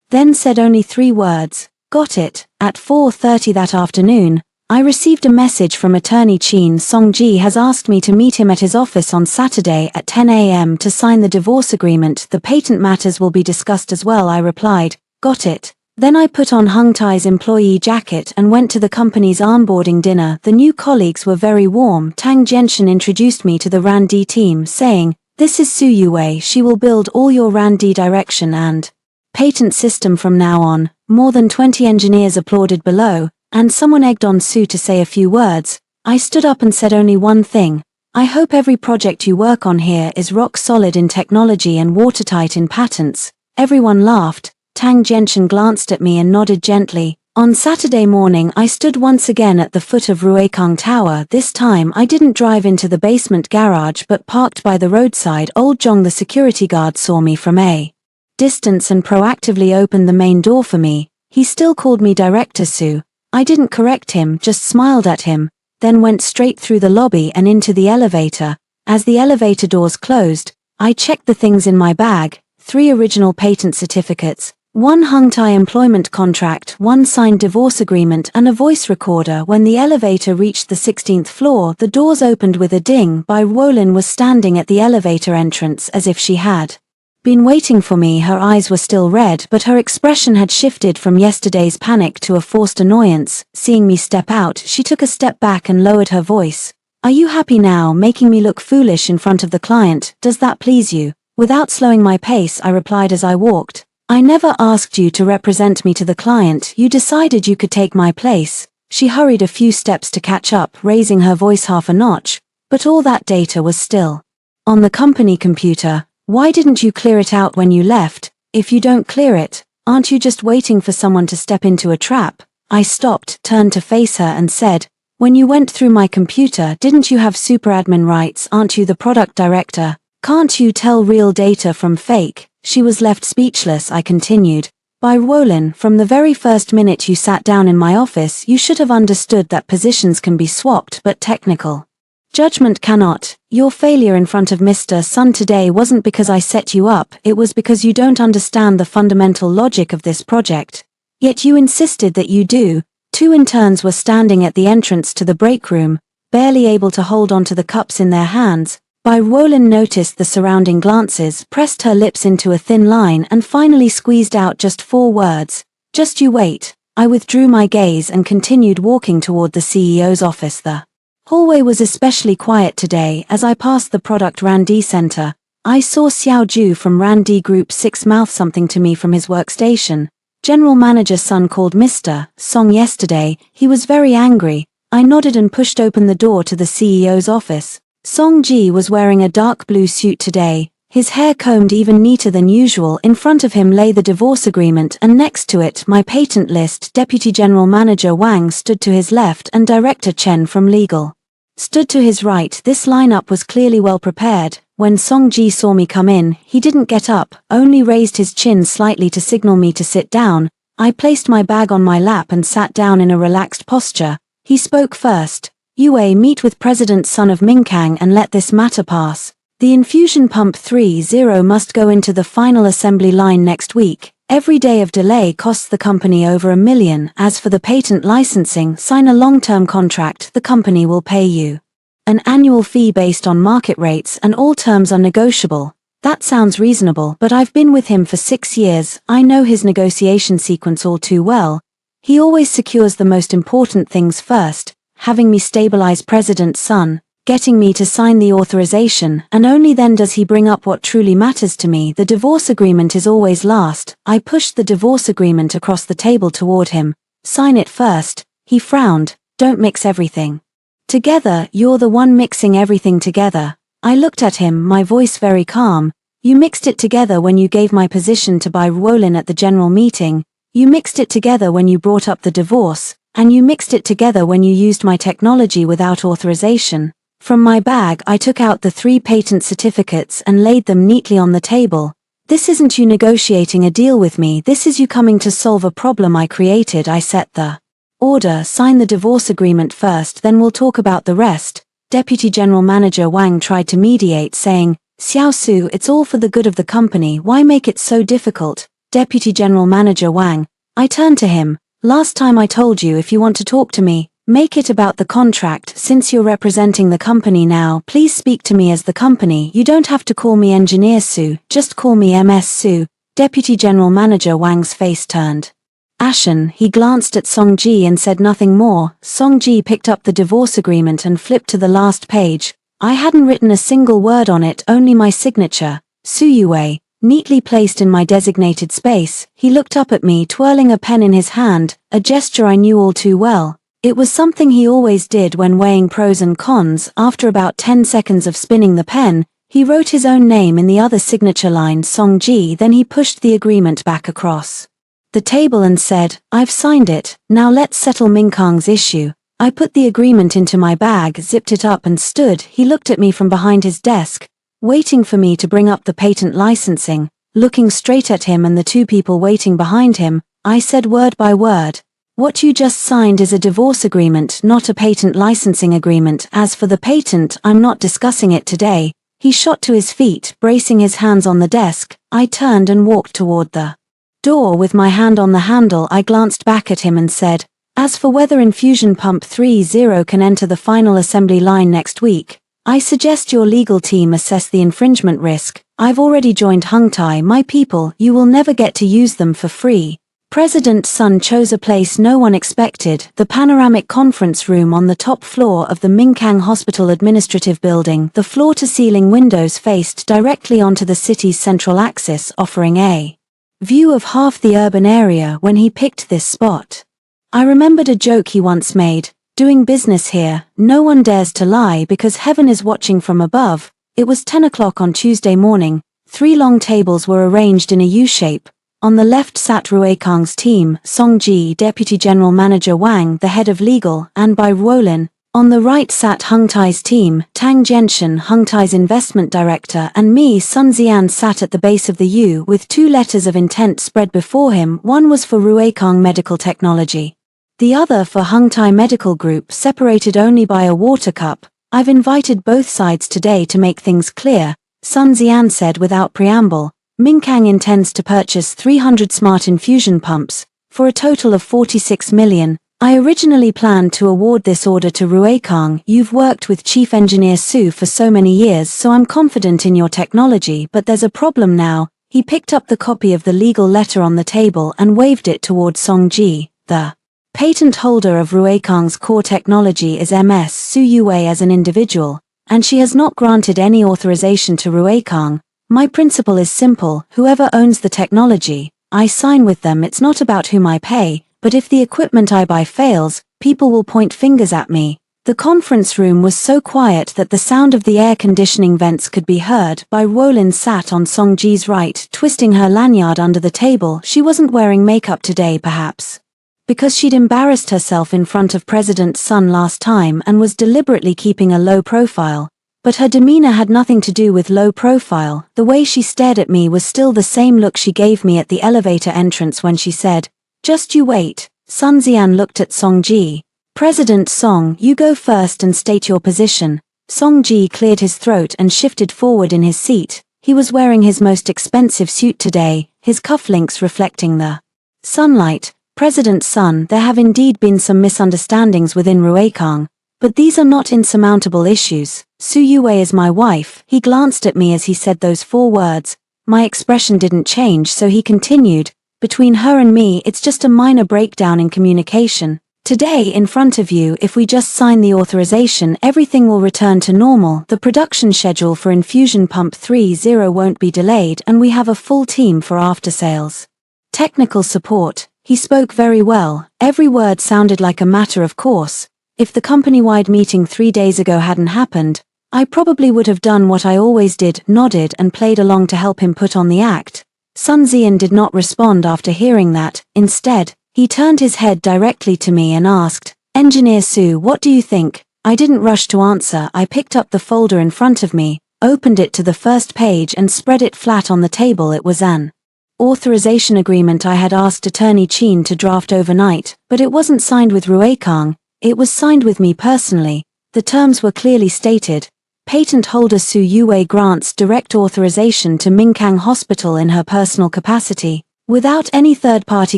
then said only 3 words, "Got it." At 4:30 that afternoon, I received a message from Attorney Qin. Song Ji has asked me to meet him at his office on Saturday at 10 a.m. to sign the divorce agreement. The patent matters will be discussed as well. I replied, "Got it." Then I put on Hungtai's employee jacket and went to the company's onboarding dinner. The new colleagues were very warm. Tang Jianshan introduced me to the R&D team, saying, "This is Su Yue. She will build all your R&D direction and patent system from now on." More than 20 engineers applauded below, and someone egged on Su to say a few words. I stood up and said only one thing. I hope every project you work on here is rock solid in technology and watertight in patents." Everyone laughed. Tang Jinshan glanced at me and nodded gently. On Saturday morning I stood once again at the foot of Ruekang Tower. This time I didn't drive into the basement garage but parked by the roadside. Old Zhong, the security guard, saw me from a distance and proactively opened the main door for me. He still called me Director Su. I didn't correct him, just smiled at him, then went straight through the lobby and into the elevator. As the elevator doors closed, I checked the things in my bag: 3 original patent certificates, 1 Hungtai employment contract, 1 signed divorce agreement and a voice recorder. When the elevator reached the 16th floor, the doors opened with a ding. Bai Wolin was standing at the elevator entrance as if she had been waiting for me. Her eyes were still red, but her expression had shifted from yesterday's panic to a forced annoyance. Seeing me step out, she took a step back and lowered her voice. "Are you happy now, making me look foolish in front of the client? Does that please you?" Without slowing my pace, I replied as I walked. "I never asked you to represent me to the client. You decided you could take my place." She hurried a few steps to catch up, raising her voice half a notch. "But all that data was still on the company computer. Why didn't you clear it out when you left? If you don't clear it, aren't you just waiting for someone to step into a trap?" I stopped, turned to face her and said, "When you went through my computer, didn't you have superadmin rights? Aren't you the product director? Can't you tell real data from fake?" She was left speechless. I continued, "By Wolin, from the very first minute you sat down in my office, you should have understood that positions can be swapped but technical judgment cannot. Your failure in front of Mr. Sun today wasn't because I set you up, it was because you don't understand the fundamental logic of this project. Yet you insisted that you do." 2 interns were standing at the entrance to the break room, barely able to hold onto the cups in their hands. Bai Wolin noticed the surrounding glances, pressed her lips into a thin line and finally squeezed out just 4 words. "Just you wait." I withdrew my gaze and continued walking toward the CEO's office. The hallway was especially quiet today. As I passed the product R&D center, I saw Xiao Ju from R&D Group 6 mouth something to me from his workstation. General Manager Sun called Mr. Song yesterday. He was very angry. I nodded and pushed open the door to the CEO's office. Song Ji was wearing a dark blue suit today, his hair combed even neater than usual. In front of him lay the divorce agreement and next to it my patent list. Deputy General Manager Wang stood to his left and Director Chen from Legal stood to his right. This lineup was clearly well prepared. When Song Ji saw me come in, he didn't get up, only raised his chin slightly to signal me to sit down. I placed my bag on my lap and sat down in a relaxed posture. He spoke first. "Yue, meet with President Sun of Minkang and let this matter pass. The infusion pump 30 must go into the final assembly line next week. Every day of delay costs the company over $1 million. As for the patent licensing, sign a long-term contract. The company will pay you an annual fee based on market rates and all terms are negotiable." That sounds reasonable, but I've been with him for 6 years. I know his negotiation sequence all too well. He always secures the most important things first, having me stabilize President Sun, getting me to sign the authorization, and only then does he bring up what truly matters to me. The divorce agreement is always last. I pushed the divorce agreement across the table toward him. "Sign it first." He frowned. "Don't mix everything together. You're the one mixing everything together." I looked at him, my voice very calm. "You mixed it together when you gave my position to Bai Wolin at the general meeting. You mixed it together when you brought up the divorce, and you mixed it together when you used my technology without authorization." From my bag I took out the 3 patent certificates and laid them neatly on the table. "This isn't you negotiating a deal with me, this is you coming to solve a problem I created." I set the order. "Sign the divorce agreement first, then we'll talk about the rest." Deputy General Manager Wang tried to mediate, saying, "Xiao Su, it's all for the good of the company, why make it so difficult?" Deputy General Manager Wang. I turned to him. "Last time I told you if you want to talk to me, make it about the contract. Since you're representing the company now, please speak to me as the company. You don't have to call me Engineer Su, just call me MS Su." Deputy General Manager Wang's face turned ashen. He glanced at Song Ji and said nothing more. Song Ji picked up the divorce agreement and flipped to the last page. I hadn't written a single word on it, only my signature, Su Yue, neatly placed in my designated space. He looked up at me, twirling a pen in his hand, a gesture I knew all too well. It was something he always did when weighing pros and cons. After about 10 seconds of spinning the pen, he wrote his own name in the other signature line, Songji. Then he pushed the agreement back across the table and said, "I've signed it, now let's settle Minkang's issue." I put the agreement into my bag, zipped it up and stood. He looked at me from behind his desk, waiting for me to bring up the patent licensing. Looking straight at him and the two people waiting behind him, I said word by word, "What you just signed is a divorce agreement, not a patent licensing agreement. As for the patent, I'm not discussing it today." He shot to his feet, bracing his hands on the desk. I turned and walked toward the door with my hand on the handle. I glanced back at him and said, "As for whether infusion pump 30 can enter the final assembly line next week, I suggest your legal team assess the infringement risk. I've already joined Hungtai, my people, you will never get to use them for free." President Sun chose a place no one expected, the panoramic conference room on the top floor of the Minkang Hospital Administrative Building. The floor-to-ceiling windows faced directly onto the city's central axis, offering a view of half the urban area. When he picked this spot, I remembered a joke he once made, "Doing business here, no one dares to lie because heaven is watching from above." It was 10 o'clock on Tuesday morning. 3 long tables were arranged in a U-shape. On the left sat Ruekang's team, Songji, Deputy General Manager Wang, the head of legal, and by Ruolin. On the right sat Hungtai's team, Tang Jienshan, Hungtai's investment director, and me. Sun Xian sat at the base of the U with 2 letters of intent spread before him. One was for Ruekang Medical Technology, the other for Hungtai Medical Group, separated only by a water cup. "I've invited both sides today to make things clear," Sun Xian said without preamble. "Minkang intends to purchase 300 smart infusion pumps, for a total of 46 million. I originally planned to award this order to Ruekang. You've worked with Chief Engineer Su for so many years, so I'm confident in your technology, but there's a problem now." He picked up the copy of the legal letter on the table and waved it toward Songji. "The patent holder of Ruekang's core technology is Ms. Su Yue as an individual, and she has not granted any authorization to Ruekang. My principle is simple, whoever owns the technology, I sign with them. It's not about whom I pay, but if the equipment I buy fails, people will point fingers at me." The conference room was so quiet that the sound of the air conditioning vents could be heard. By Ruolin sat on Songji's right, twisting her lanyard under the table. She wasn't wearing makeup today, perhaps because she'd embarrassed herself in front of President Sun last time and was deliberately keeping a low profile. But her demeanor had nothing to do with low profile. The way she stared at me was still the same look she gave me at the elevator entrance when she said, "Just you wait." Sun Xian looked at Songji. "President Song, you go first and state your position." Songji cleared his throat and shifted forward in his seat. He was wearing his most expensive suit today, his cufflinks reflecting the sunlight. "President Sun, there have indeed been some misunderstandings within Ruekang, but these are not insurmountable issues. Su Yue is my wife." He glanced at me as he said those 4 words. My expression didn't change, so he continued, "Between her and me, it's just a minor breakdown in communication. Today, in front of you, if we just sign the authorization, everything will return to normal. The production schedule for infusion pump 30 won't be delayed, and we have a full team for after-sales technical support." He spoke very well. Every word sounded like a matter of course. If the company-wide meeting 3 days ago hadn't happened, I probably would have done what I always did, nodded and played along to help him put on the act. Sun Xian did not respond after hearing that. Instead, he turned his head directly to me and asked, "Engineer Su, what do you think?" I didn't rush to answer. I picked up the folder in front of me, opened it to the first page and spread it flat on the table. It was an authorization agreement I had asked Attorney Qin to draft overnight, but it wasn't signed with Ruekang. It was signed with me personally. The terms were clearly stated. Patent holder Su Yue grants direct authorization to Minkang Hospital in her personal capacity, without any third-party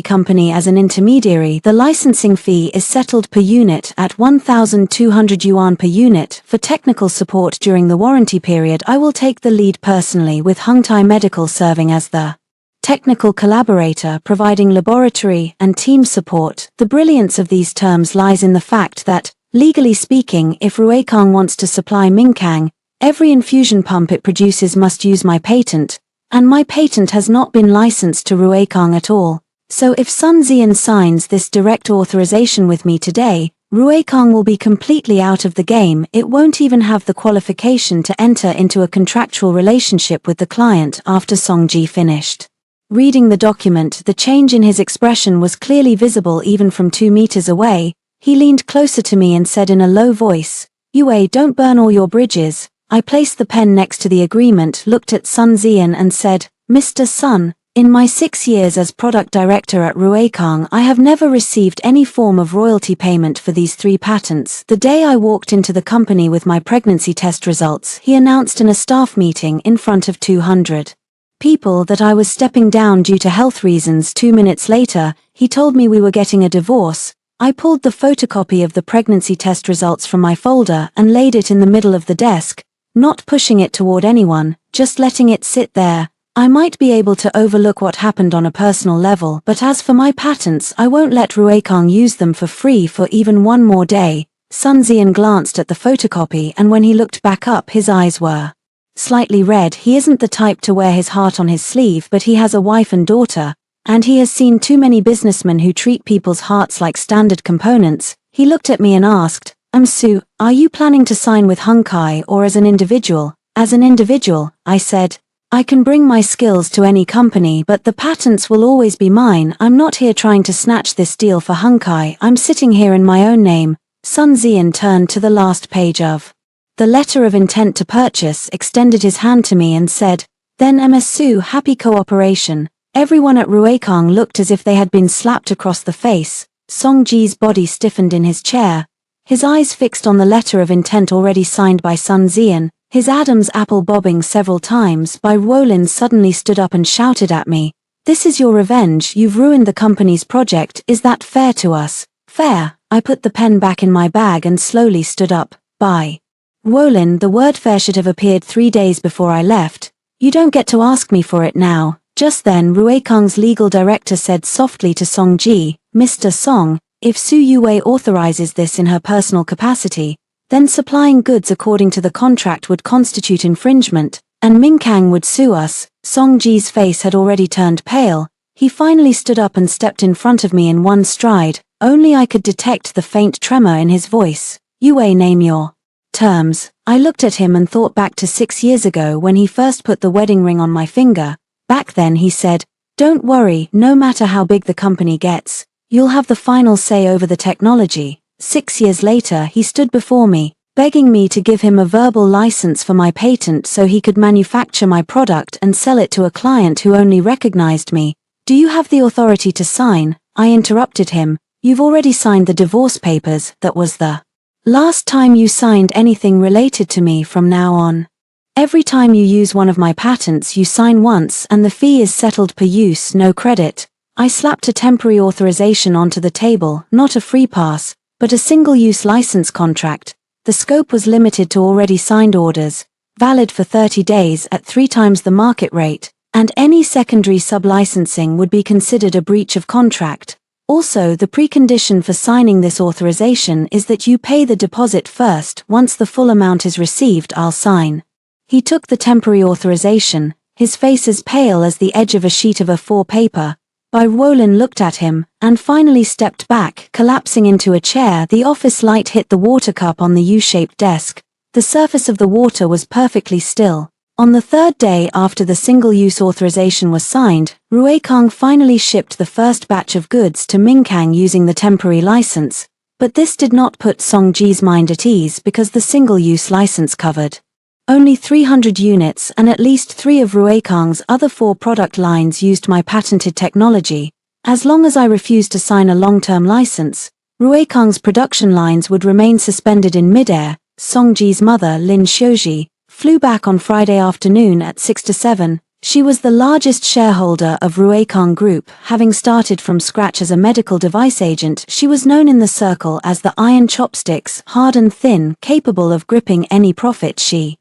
company as an intermediary. The licensing fee is settled per unit at 1,200 yuan per unit. For technical support during the warranty period, I will take the lead personally, with Hungtai Medical serving as the technical collaborator, providing laboratory and team support. The brilliance of these terms lies in the fact that, legally speaking, if Ruekang wants to supply Minkang, every infusion pump it produces must use my patent, and my patent has not been licensed to Ruekang at all. So if Sun Xian signs this direct authorization with me today, Ruekang will be completely out of the game. It won't even have the qualification to enter into a contractual relationship with the client after Songji finished. Reading the document, the change in his expression was clearly visible even from 2 meters away. He leaned closer to me and said in a low voice, "Yue, don't burn all your bridges." I placed the pen next to the agreement, looked at Sun Zian and said, "Mr. Sun, in my 6 years as product director at Ruekang, I have never received any form of royalty payment for these 3 patents. The day I walked into the company with my pregnancy test results, he announced in a staff meeting in front of 200 people that I was stepping down due to health reasons. 2 minutes later, he told me we were getting a divorce. I pulled the photocopy of the pregnancy test results from my folder and laid it in the middle of the desk, not pushing it toward anyone, just letting it sit there. I might be able to overlook what happened on a personal level, but as for my patents, I won't let Ruekang use them for free for even one more day." Sun Zian glanced at the photocopy, and when he looked back up, his eyes were slightly red. He isn't the type to wear his heart on his sleeve, but he has a wife and daughter, and he has seen too many businessmen who treat people's hearts like standard components. He looked at me and asked, "Su, are you planning to sign with Hunkai or as an individual?" "As an individual," I said. "I can bring my skills to any company, but the patents will always be mine. I'm not here trying to snatch this deal for Hunkai. I'm sitting here in my own name." Sun Zian turned to the last page of the letter of intent to purchase, extended his hand to me and said, "Then Su, happy cooperation." Everyone at Ruekang looked as if they had been slapped across the face. Songji's body stiffened in his chair, his eyes fixed on the letter of intent already signed by Sun Zian, his Adam's apple bobbing several times. Bai Wolin suddenly stood up and shouted at me, "This is your revenge. You've ruined the company's project. Is that fair to us?" "Fair." I put the pen back in my bag and slowly stood up. "Bai Wolin, the word fair should have appeared 3 days before I left. You don't get to ask me for it now." Just then Ruekang's legal director said softly to Songji, "Mr. Song, if Su Yue authorizes this in her personal capacity, then supplying goods according to the contract would constitute infringement, and Mingkang would sue us." Songji's face had already turned pale. He finally stood up and stepped in front of me in one stride. Only I could detect the faint tremor in his voice. "Yue, name your terms." I looked at him and thought back to 6 years ago when he first put the wedding ring on my finger. Back then he said, "Don't worry, no matter how big the company gets, you'll have the final say over the technology." 6 years later he stood before me, begging me to give him a verbal license for my patent so he could manufacture my product and sell it to a client who only recognized me. "Do you have the authority to sign?" I interrupted him. "You've already signed the divorce papers. That was the last time you signed anything related to me. From now on, every time you use one of my patents you sign once and the fee is settled per use, no credit." I slapped a temporary authorization onto the table, not a free pass, but a single-use license contract. The scope was limited to already signed orders, valid for 30 days at 3 times the market rate, and any secondary sub-licensing would be considered a breach of contract. Also, the precondition for signing this authorization is that you pay the deposit first. Once the full amount is received, I'll sign. He took the temporary authorization, his face as pale as the edge of a sheet of A4 paper. Bai Wolin looked at him, and finally stepped back, collapsing into a chair. The office light hit the water cup on the U-shaped desk. The surface of the water was perfectly still. On the 3rd day after the single-use authorization was signed, Ruekang finally shipped the first batch of goods to Mingkang using the temporary license, but this did not put Songji's mind at ease because the single-use license covered only 300 units and at least 3 of Ruekang's other 4 product lines used my patented technology. As long as I refused to sign a long-term license, Ruekang's production lines would remain suspended in midair. Songji's mother, Lin Xiuji, flew back on Friday afternoon at 6 to 7. She was the largest shareholder of Ruekang Group. Having started from scratch as a medical device agent, she was known in the circle as the iron chopsticks, hard and thin, capable of gripping any profit. She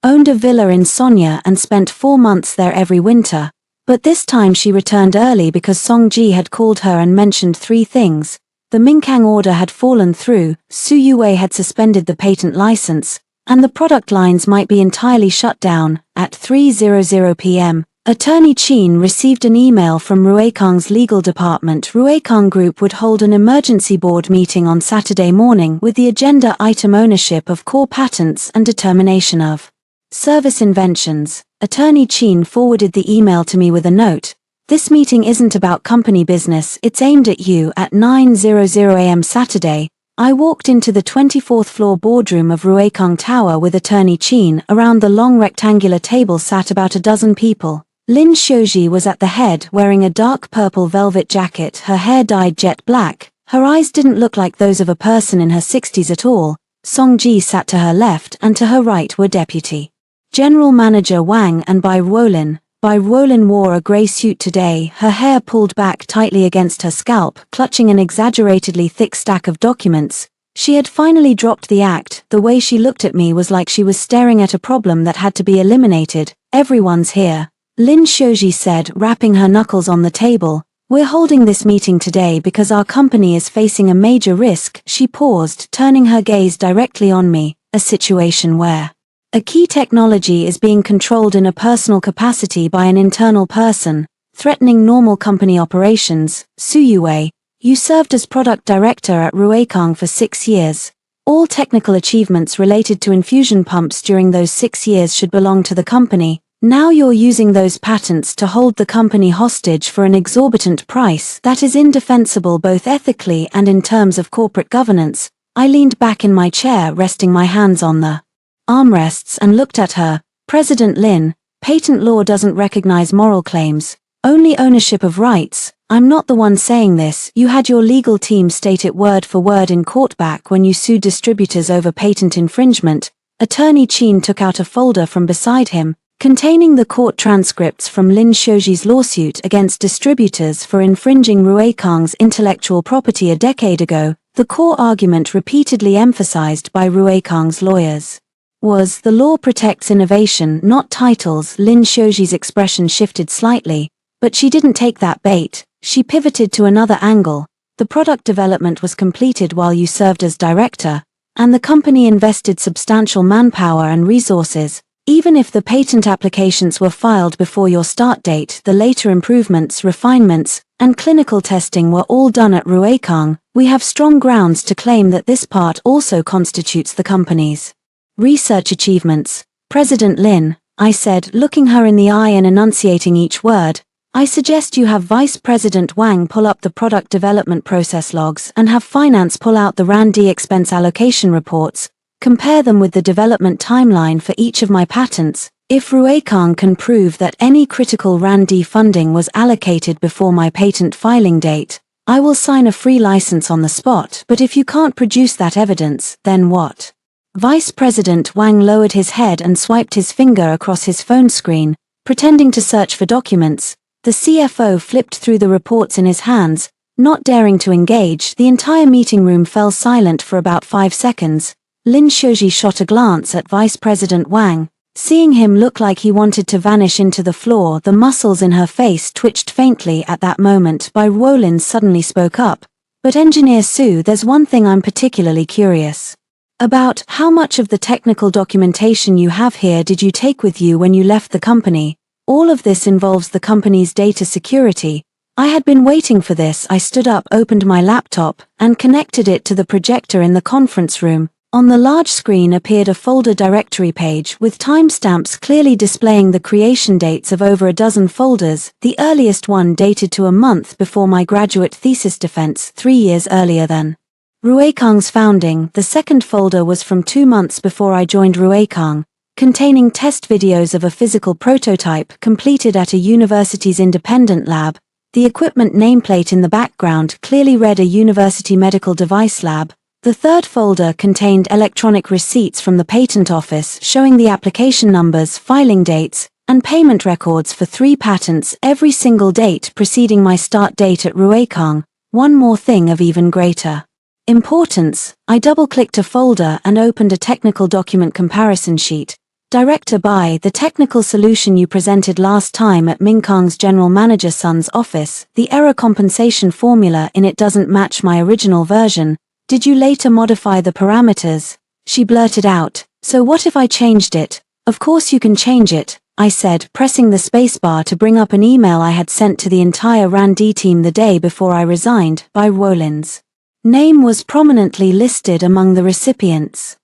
owned a villa in Sonia and spent 4 months there every winter. But this time she returned early because Songji had called her and mentioned 3 things. The Mingkang order had fallen through, Su Yue had suspended the patent license, and the product lines might be entirely shut down. At 3:00 p.m., Attorney Chin received an email from Rueikang's legal department. Rueikang Group would hold an emergency board meeting on Saturday morning with the agenda item ownership of core patents and determination of service inventions. Attorney Chin forwarded the email to me with a note. This meeting isn't about company business, it's aimed at you. At 9:00 a.m. Saturday, I walked into the 24th floor boardroom of Rueikang Tower with Attorney Chin. Around the long rectangular table sat about a dozen people. Lin Shoji was at the head, wearing a dark purple velvet jacket, her hair dyed jet black. Her eyes didn't look like those of a person in her 60s at all. Song Ji sat to her left, and to her right were Deputy General Manager Wang and Bai Ruolin. Bai Ruolin wore a grey suit today, her hair pulled back tightly against her scalp, clutching an exaggeratedly thick stack of documents. She had finally dropped the act. The way she looked at me was like she was staring at a problem that had to be eliminated. Everyone's here, Lin Shoji said, rapping her knuckles on the table. We're holding this meeting today because our company is facing a major risk. She paused, turning her gaze directly on me, a situation where a key technology is being controlled in a personal capacity by an internal person, threatening normal company operations. Su Yue, you served as product director at Rueikang for 6 years. All technical achievements related to infusion pumps during those 6 years should belong to the company. Now you're using those patents to hold the company hostage for an exorbitant price that is indefensible both ethically and in terms of corporate governance. I leaned back in my chair, resting my hands on the armrests, and looked at her. President Lin, patent law doesn't recognize moral claims, only ownership of rights. I'm not the one saying this. You had your legal team state it word for word in court back when you sued distributors over patent infringement. Attorney Chin took out a folder from beside him, containing the court transcripts from Lin Shoji's lawsuit against distributors for infringing Rueikang's intellectual property a decade ago. The core argument repeatedly emphasized by Rueikang's lawyers was the law protects innovation, not titles. Lin Shoji's expression shifted slightly, but she didn't take that bait. She pivoted to another angle. The product development was completed while you served as director, and the company invested substantial manpower and resources. Even if the patent applications were filed before your start date, the later improvements, refinements, and clinical testing were all done at Rueikang. We have strong grounds to claim that this part also constitutes the company's research achievements. President Lin, I said, looking her in the eye and enunciating each word, I suggest you have Vice President Wang pull up the product development process logs and have finance pull out the R&D expense allocation reports. Compare them with the development timeline for each of my patents. If Rueikang can prove that any critical R&D funding was allocated before my patent filing date, I will sign a free license on the spot. But if you can't produce that evidence, then what? Vice President Wang lowered his head and swiped his finger across his phone screen, pretending to search for documents. The CFO flipped through the reports in his hands, not daring to engage. The entire meeting room fell silent for about 5 seconds. Lin Shoji shot a glance at Vice President Wang. Seeing him look like he wanted to vanish into the floor, the muscles in her face twitched faintly at that moment. Bai Ruolin suddenly spoke up. But Engineer Su, there's one thing I'm particularly curious about. How much of the technical documentation you have here did you take with you when you left the company? All of this involves the company's data security. I had been waiting for this. I stood up, opened my laptop, and connected it to the projector in the conference room. On the large screen appeared a folder directory page with timestamps clearly displaying the creation dates of over a dozen folders, the earliest one dated to a month before my graduate thesis defense, 3 years earlier than Rueikang's founding. The second folder was from 2 months before I joined Rueikang, containing test videos of a physical prototype completed at a university's independent lab. The equipment nameplate in the background clearly read a university medical device lab. The third folder contained electronic receipts from the patent office showing the application numbers, filing dates, and payment records for 3 patents, every single date preceding my start date at Rueikang. One more thing of even greater importance, I double-clicked a folder and opened a technical document comparison sheet. Director Bai, the technical solution you presented last time at Minkang's General Manager Sun's office, the error compensation formula in it doesn't match my original version. Did you later modify the parameters? She blurted out. So what if I changed it? Of course you can change it. I said, pressing the spacebar to bring up an email I had sent to the entire R&D team the day before I resigned. By Wolin's name was prominently listed among the recipients.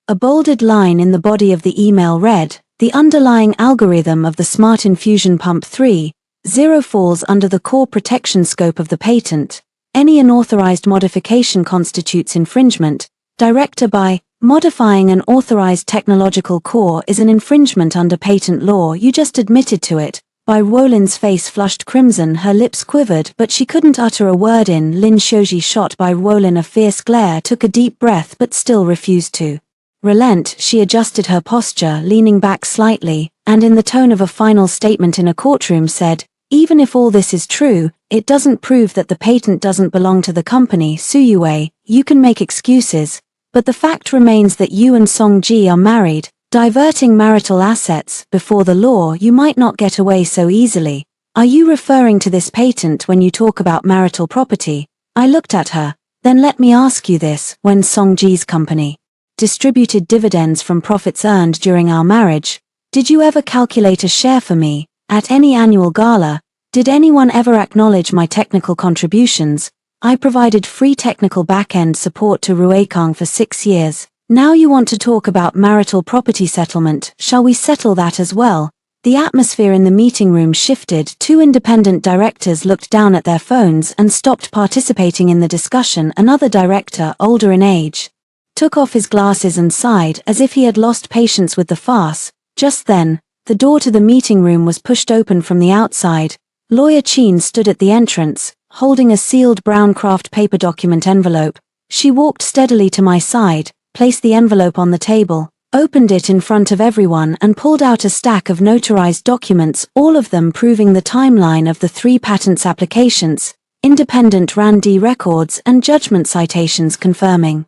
A bolded line in the body of the email read, "The underlying algorithm of the Smart Infusion Pump 3.0 falls under the core protection scope of the patent. Any unauthorized modification constitutes infringement. Director by modifying an authorized technological core is an infringement under patent law. You just admitted to it." By Wolin's face flushed crimson, her lips quivered, but she couldn't utter a word. Lin Shoji shot by Wolin a fierce glare, took a deep breath but still refused to relent. She adjusted her posture, leaning back slightly, and in the tone of a final statement in a courtroom said, "Even if all this is true, it doesn't prove that the patent doesn't belong to the company. Suyue, you can make excuses, but the fact remains that you and Song-ji are married, diverting marital assets. Before the law, you might not get away so easily. Are you referring to this patent when you talk about marital property?" I looked at her. "Then let me ask you this, when Song-ji's company distributed dividends from profits earned during our marriage, did you ever calculate a share for me? At any annual gala, did anyone ever acknowledge my technical contributions? I provided free technical back-end support to Ruekang for 6 years. Now you want to talk about marital property settlement. Shall we settle that as well?" The atmosphere in the meeting room shifted. 2 independent directors looked down at their phones and stopped participating in the discussion. Another director, older in age, took off his glasses and sighed as if he had lost patience with the farce. Just then, the door to the meeting room was pushed open from the outside. Lawyer Chin stood at the entrance, holding a sealed brown craft paper document envelope. She walked steadily to my side, placed the envelope on the table, opened it in front of everyone and pulled out a stack of notarized documents, all of them proving the timeline of the 3 patents applications, independent R&D records and judgment citations confirming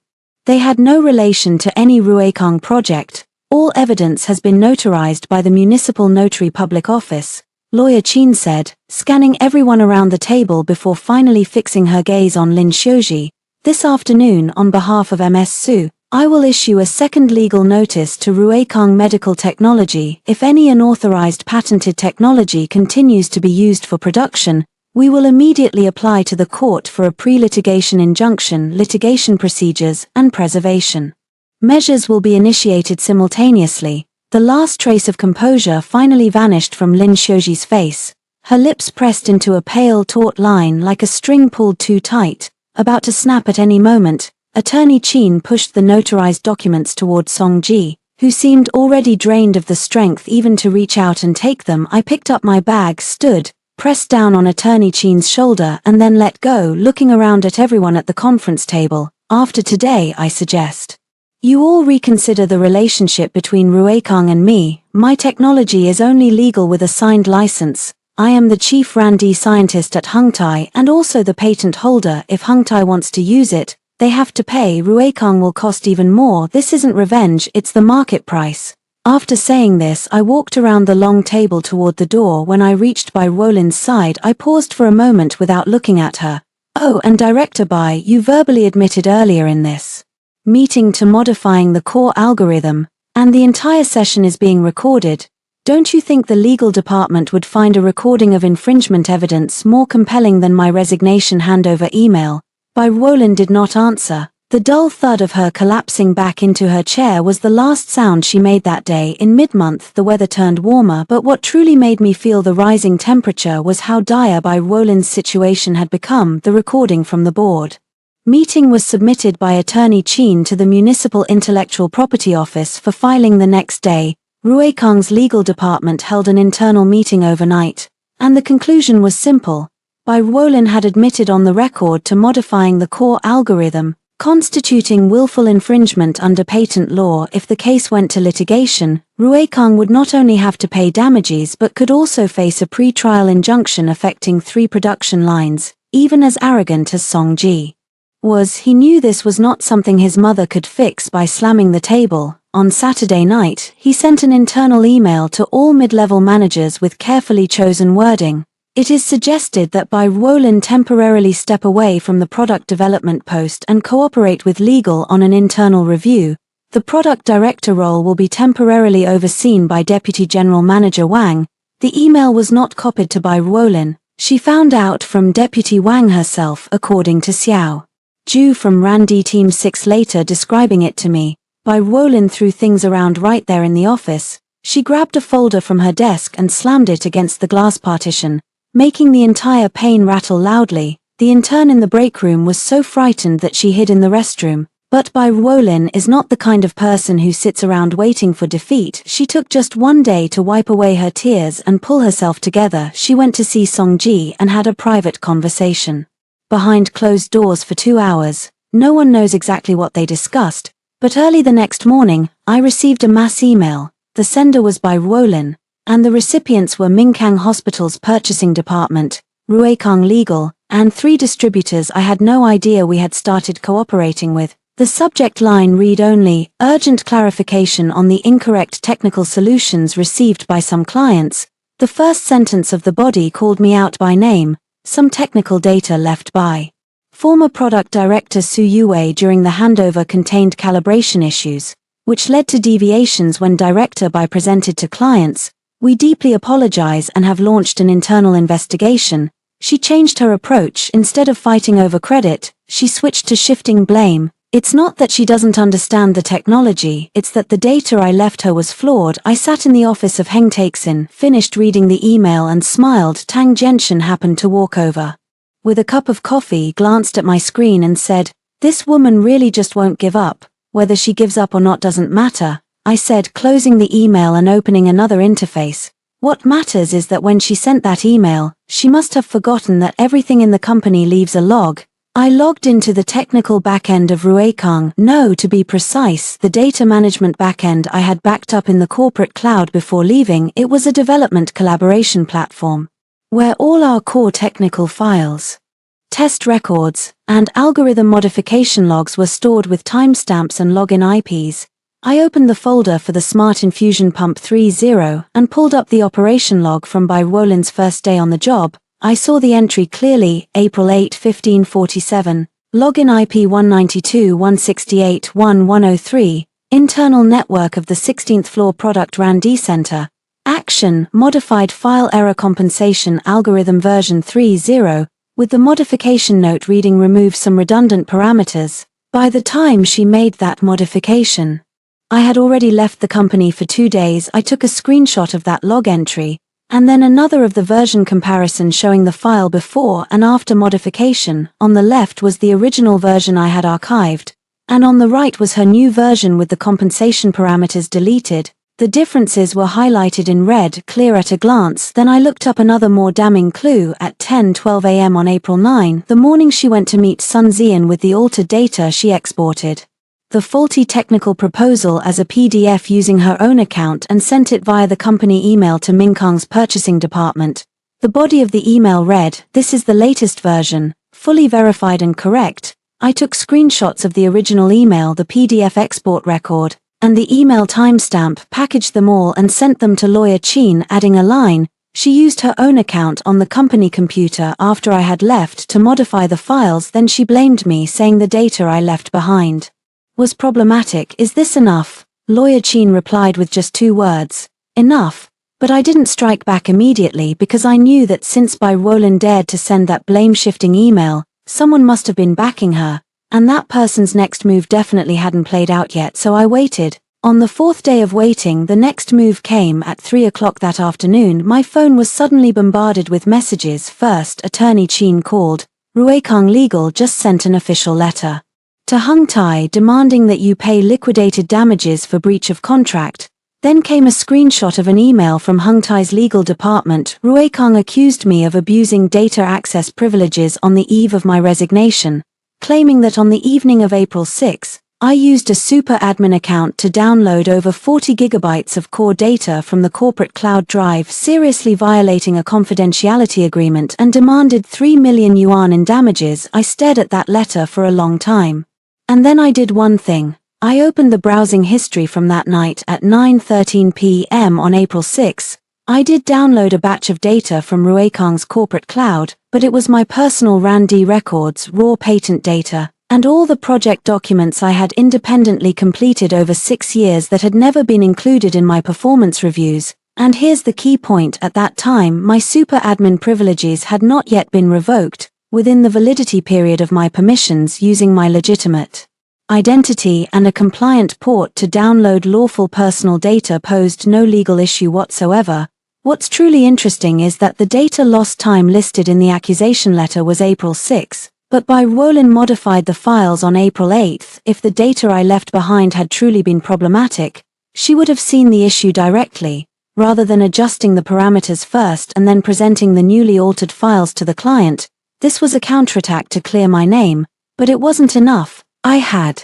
they had no relation to any Ruekang project. "All evidence has been notarized by the Municipal Notary Public Office," Lawyer Chin said, scanning everyone around the table before finally fixing her gaze on Lin Shoji. "This afternoon, on behalf of MS Su, I will issue a second legal notice to Ruekang Medical Technology. If any unauthorized patented technology continues to be used for production, we will immediately apply to the court for a pre-litigation injunction. Litigation procedures and preservation measures will be initiated simultaneously." The last trace of composure finally vanished from Lin Shoji's face. Her lips pressed into a pale, taut line like a string pulled too tight, about to snap at any moment. Attorney Chin pushed the notarized documents toward Song-ji, who seemed already drained of the strength even to reach out and take them. I picked up my bag, stood, pressed down on Attorney Chin's shoulder and then let go, looking around at everyone at the conference table. "After today, I suggest you all reconsider the relationship between Ruekang and me. My technology is only legal with a signed license. I am the chief R&D scientist at Hungtai and also the patent holder. If Hungtai wants to use it, they have to pay. Ruekang will cost even more. This isn't revenge, it's the market price." After saying this, I walked around the long table toward the door. When I reached by Wolin's side, I paused for a moment without looking at her. "Oh, and Director Bai, you verbally admitted earlier in this meeting to modifying the core algorithm, and the entire session is being recorded. Don't you think the legal department would find a recording of infringement evidence more compelling than my resignation handover email?" Bai Wolin did not answer. The dull thud of her collapsing back into her chair was the last sound she made that day. In mid-month the weather turned warmer, but what truly made me feel the rising temperature was how dire Bai Wolin's situation had become. The recording from the board meeting was submitted by Attorney Chin to the Municipal Intellectual Property Office for filing the next day. Ruekang's legal department held an internal meeting overnight, and the conclusion was simple. Bai Wolin had admitted on the record to modifying the core algorithm, constituting willful infringement under patent law. If the case went to litigation, Ruekang would not only have to pay damages but could also face a pre-trial injunction affecting 3 production lines. Even as arrogant as Song-ji was, he knew this was not something his mother could fix by slamming the table. On Saturday night, he sent an internal email to all mid-level managers with carefully chosen wording. It is suggested that Bai Wolin temporarily step away from the product development post and cooperate with legal on an internal review. The product director role will be temporarily overseen by Deputy General Manager Wang. The email was not copied to Bai Ruolin. She found out from Deputy Wang herself, according to Xiao Ju from Randy Team 6 later describing it to me. Bai Ruolin threw things around right there in the office. She grabbed a folder from her desk and slammed it against the glass partition, making the entire pane rattle loudly. The intern in the break room was so frightened that she hid in the restroom. But Bai Ruolin is not the kind of person who sits around waiting for defeat. She took just one day to wipe away her tears and pull herself together. She went to see Songji and had a private conversation. Behind closed doors for 2 hours. No one knows exactly what they discussed, but early the next morning, I received a mass email. The sender was Bai Ruolin, and the recipients were Minkang Hospital's purchasing department, Ruekang Legal, and 3 distributors I had no idea we had started cooperating with. The subject line read only, urgent clarification on the incorrect technical solutions received by some clients. The first sentence of the body called me out by name, some technical data left by former product director Su Yue during the handover contained calibration issues, which led to deviations when director Bai presented to clients. We deeply apologize and have launched an internal investigation. She changed her approach. Instead of fighting over credit, she switched to shifting blame. It's not that she doesn't understand the technology, it's that the data I left her was flawed. I sat in the office of Heng Taixin, finished reading the email and smiled. Tang Genshin happened to walk over with a cup of coffee, glanced at my screen and said, "This woman really just won't give up. Whether she gives up or not doesn't matter," I said, closing the email and opening another interface. "What matters is that when she sent that email, she must have forgotten that everything in the company leaves a log." I logged into the technical backend of Ruekang. No, to be precise, the data management backend I had backed up in the corporate cloud before leaving. It was a development collaboration platform, where all our core technical files, test records, and algorithm modification logs were stored with timestamps and login IPs. I opened the folder for the Smart Infusion Pump 3.0 and pulled up the operation log from Bai Ruolin's first day on the job. I saw the entry clearly, April 8, 1547, login IP 192.168.1.103, internal network of the 16th floor product R&D center. Action, modified file error compensation algorithm version 3.0, with the modification note reading remove some redundant parameters. By the time she made that modification, I had already left the company for 2 days. I took a screenshot of that log entry, and then another of the version comparison showing the file before and after modification. On the left was the original version I had archived, and on the right was her new version with the compensation parameters deleted. The differences were highlighted in red, clear at a glance. Then I looked up another more damning clue. At 10:12 a.m. on April 9, the morning she went to meet Sun Xian with the altered data she exported the faulty technical proposal as a PDF using her own account and sent it via the company email to Minkang's purchasing department. The body of the email read, "This is the latest version, fully verified and correct." I took screenshots of the original email, the PDF export record, and the email timestamp, packaged them all and sent them to lawyer Chin, adding a line. She used her own account on the company computer after I had left to modify the files. Then she blamed me, saying the data I left behind was problematic. "Is this enough?" Lawyer Chin replied with just 2 words. "Enough." But I didn't strike back immediately because I knew that since Bai Ruolin dared to send that blame-shifting email, someone must have been backing her, and that person's next move definitely hadn't played out yet, so I waited. On the 4th day of waiting, the next move came at 3 o'clock that afternoon. My phone was suddenly bombarded with messages. First, attorney Chin called. Ruekang Legal just sent an official letter to Hung Tai demanding that you pay liquidated damages for breach of contract. Then came a screenshot of an email from Hung Tai's legal department. Ruekang accused me of abusing data access privileges on the eve of my resignation, claiming that on the evening of April 6, I used a super admin account to download over 40 gigabytes of core data from the corporate cloud drive, seriously violating a confidentiality agreement, and demanded 3 million yuan in damages. I stared at that letter for a long time. And then I did one thing. I opened the browsing history from that night at 9:13 p.m. on April 6. I did download a batch of data from Ruekang's corporate cloud, but it was my personal RAND records, raw patent data, And all the project documents I had independently completed over 6 years that had never been included in my performance reviews. And here's the key point: at that time my super admin privileges had not yet been revoked, within the validity period of my permissions using my legitimate identity and a compliant port to download lawful personal data posed no legal issue whatsoever. What's truly interesting is that the data loss time listed in the accusation letter was April 6, but Rowland modified the files on April 8. If the data I left behind had truly been problematic, she would have seen the issue directly, rather than adjusting the parameters first and then presenting the newly altered files to the client. This was a counterattack to clear my name, but it wasn't enough. I had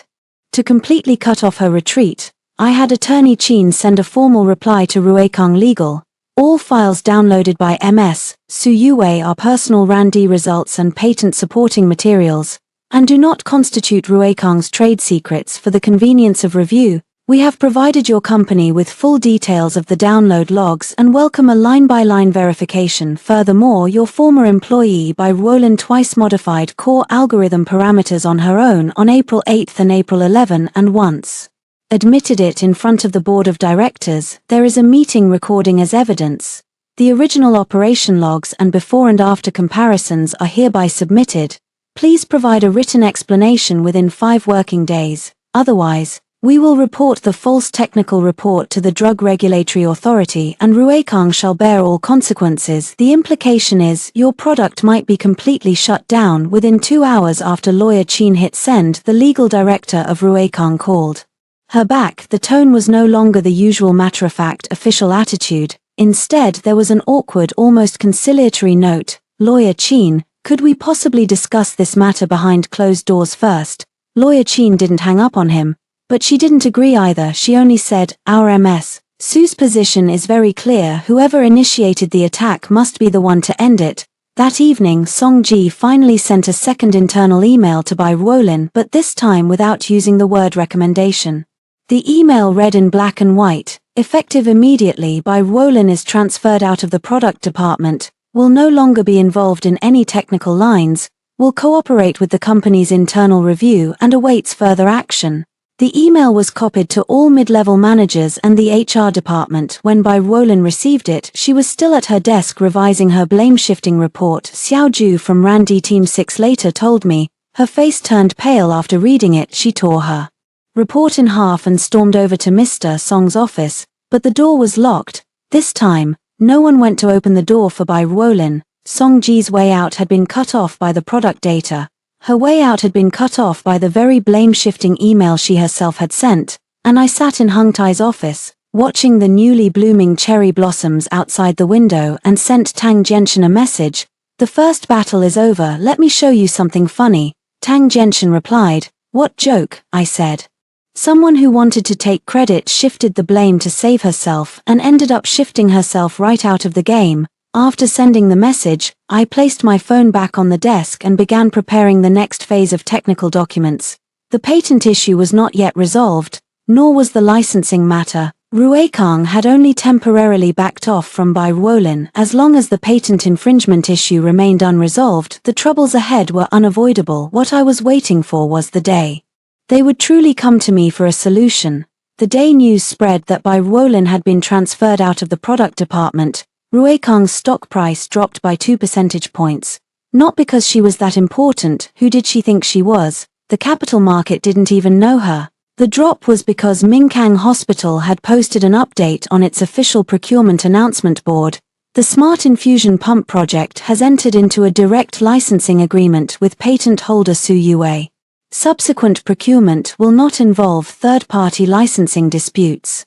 to completely cut off her retreat. I had Attorney Chin send a formal reply to Ruekang Legal. All files downloaded by MS Suyue are personal R&D results and patent supporting materials, and do not constitute Ruekang's trade secrets. For the convenience of review, we have provided your company with full details of the download logs and welcome a line-by-line verification. Furthermore, your former employee Rowland twice modified core algorithm parameters on her own on April 8 and April 11 and once admitted it in front of the board of directors. There is a meeting recording as evidence. The original operation logs and before and after comparisons are hereby submitted. Please provide a written explanation within 5 working days, otherwise, we will report the false technical report to the Drug Regulatory Authority and Ruekang shall bear all consequences. The implication is your product might be completely shut down. Within 2 hours after lawyer Chin hit send, the legal director of Ruekang called her back. The tone was no longer the usual matter-of-fact official attitude. Instead, there was an awkward, almost conciliatory note. Lawyer Chin, could we possibly discuss this matter behind closed doors first? Lawyer Chin didn't hang up on him. But she didn't agree either. She only said, our MS Su's position is very clear. Whoever initiated the attack must be the one to end it. That evening, Song-ji finally sent a second internal email to Rowland, but this time without using the word recommendation. The email read in black and white: effective immediately. Rowland is transferred out of the product department, will no longer be involved in any technical lines, will cooperate with the company's internal review and awaits further action. The email was copied to all mid-level managers and the HR department. When Rowland received it, she was still at her desk revising her blame-shifting report. Xiao Ju from R&D Team 6 later told me, her face turned pale after reading it. She tore her report in half and stormed over to Mr. Song's office, but the door was locked. This time, no one went to open the door for Rowland. Song-ji's way out had been cut off by the product data. Her way out had been cut off by the very blame-shifting email she herself had sent, and I sat in Hung Tai's office, watching the newly blooming cherry blossoms outside the window and sent Tang Jianchen a message. The first battle is over, let me show you something funny. Tang Jianchen replied, what joke, I said. Someone who wanted to take credit shifted the blame to save herself and ended up shifting herself right out of the game. After sending the message, I placed my phone back on the desk and began preparing the next phase of technical documents. The patent issue was not yet resolved, nor was the licensing matter. Ruekang had only temporarily backed off from Rowland. As long as the patent infringement issue remained unresolved, the troubles ahead were unavoidable. What I was waiting for was the day they would truly come to me for a solution. The day news spread that Rowland had been transferred out of the product department, Ruekang's stock price dropped by 2 percentage points. Not because she was that important. Who did she think she was? The capital market didn't even know her. The drop was because Minkang Hospital had posted an update on its official procurement announcement board. The Smart Infusion Pump project has entered into a direct licensing agreement with patent holder Suyue. Subsequent procurement will not involve third-party licensing disputes.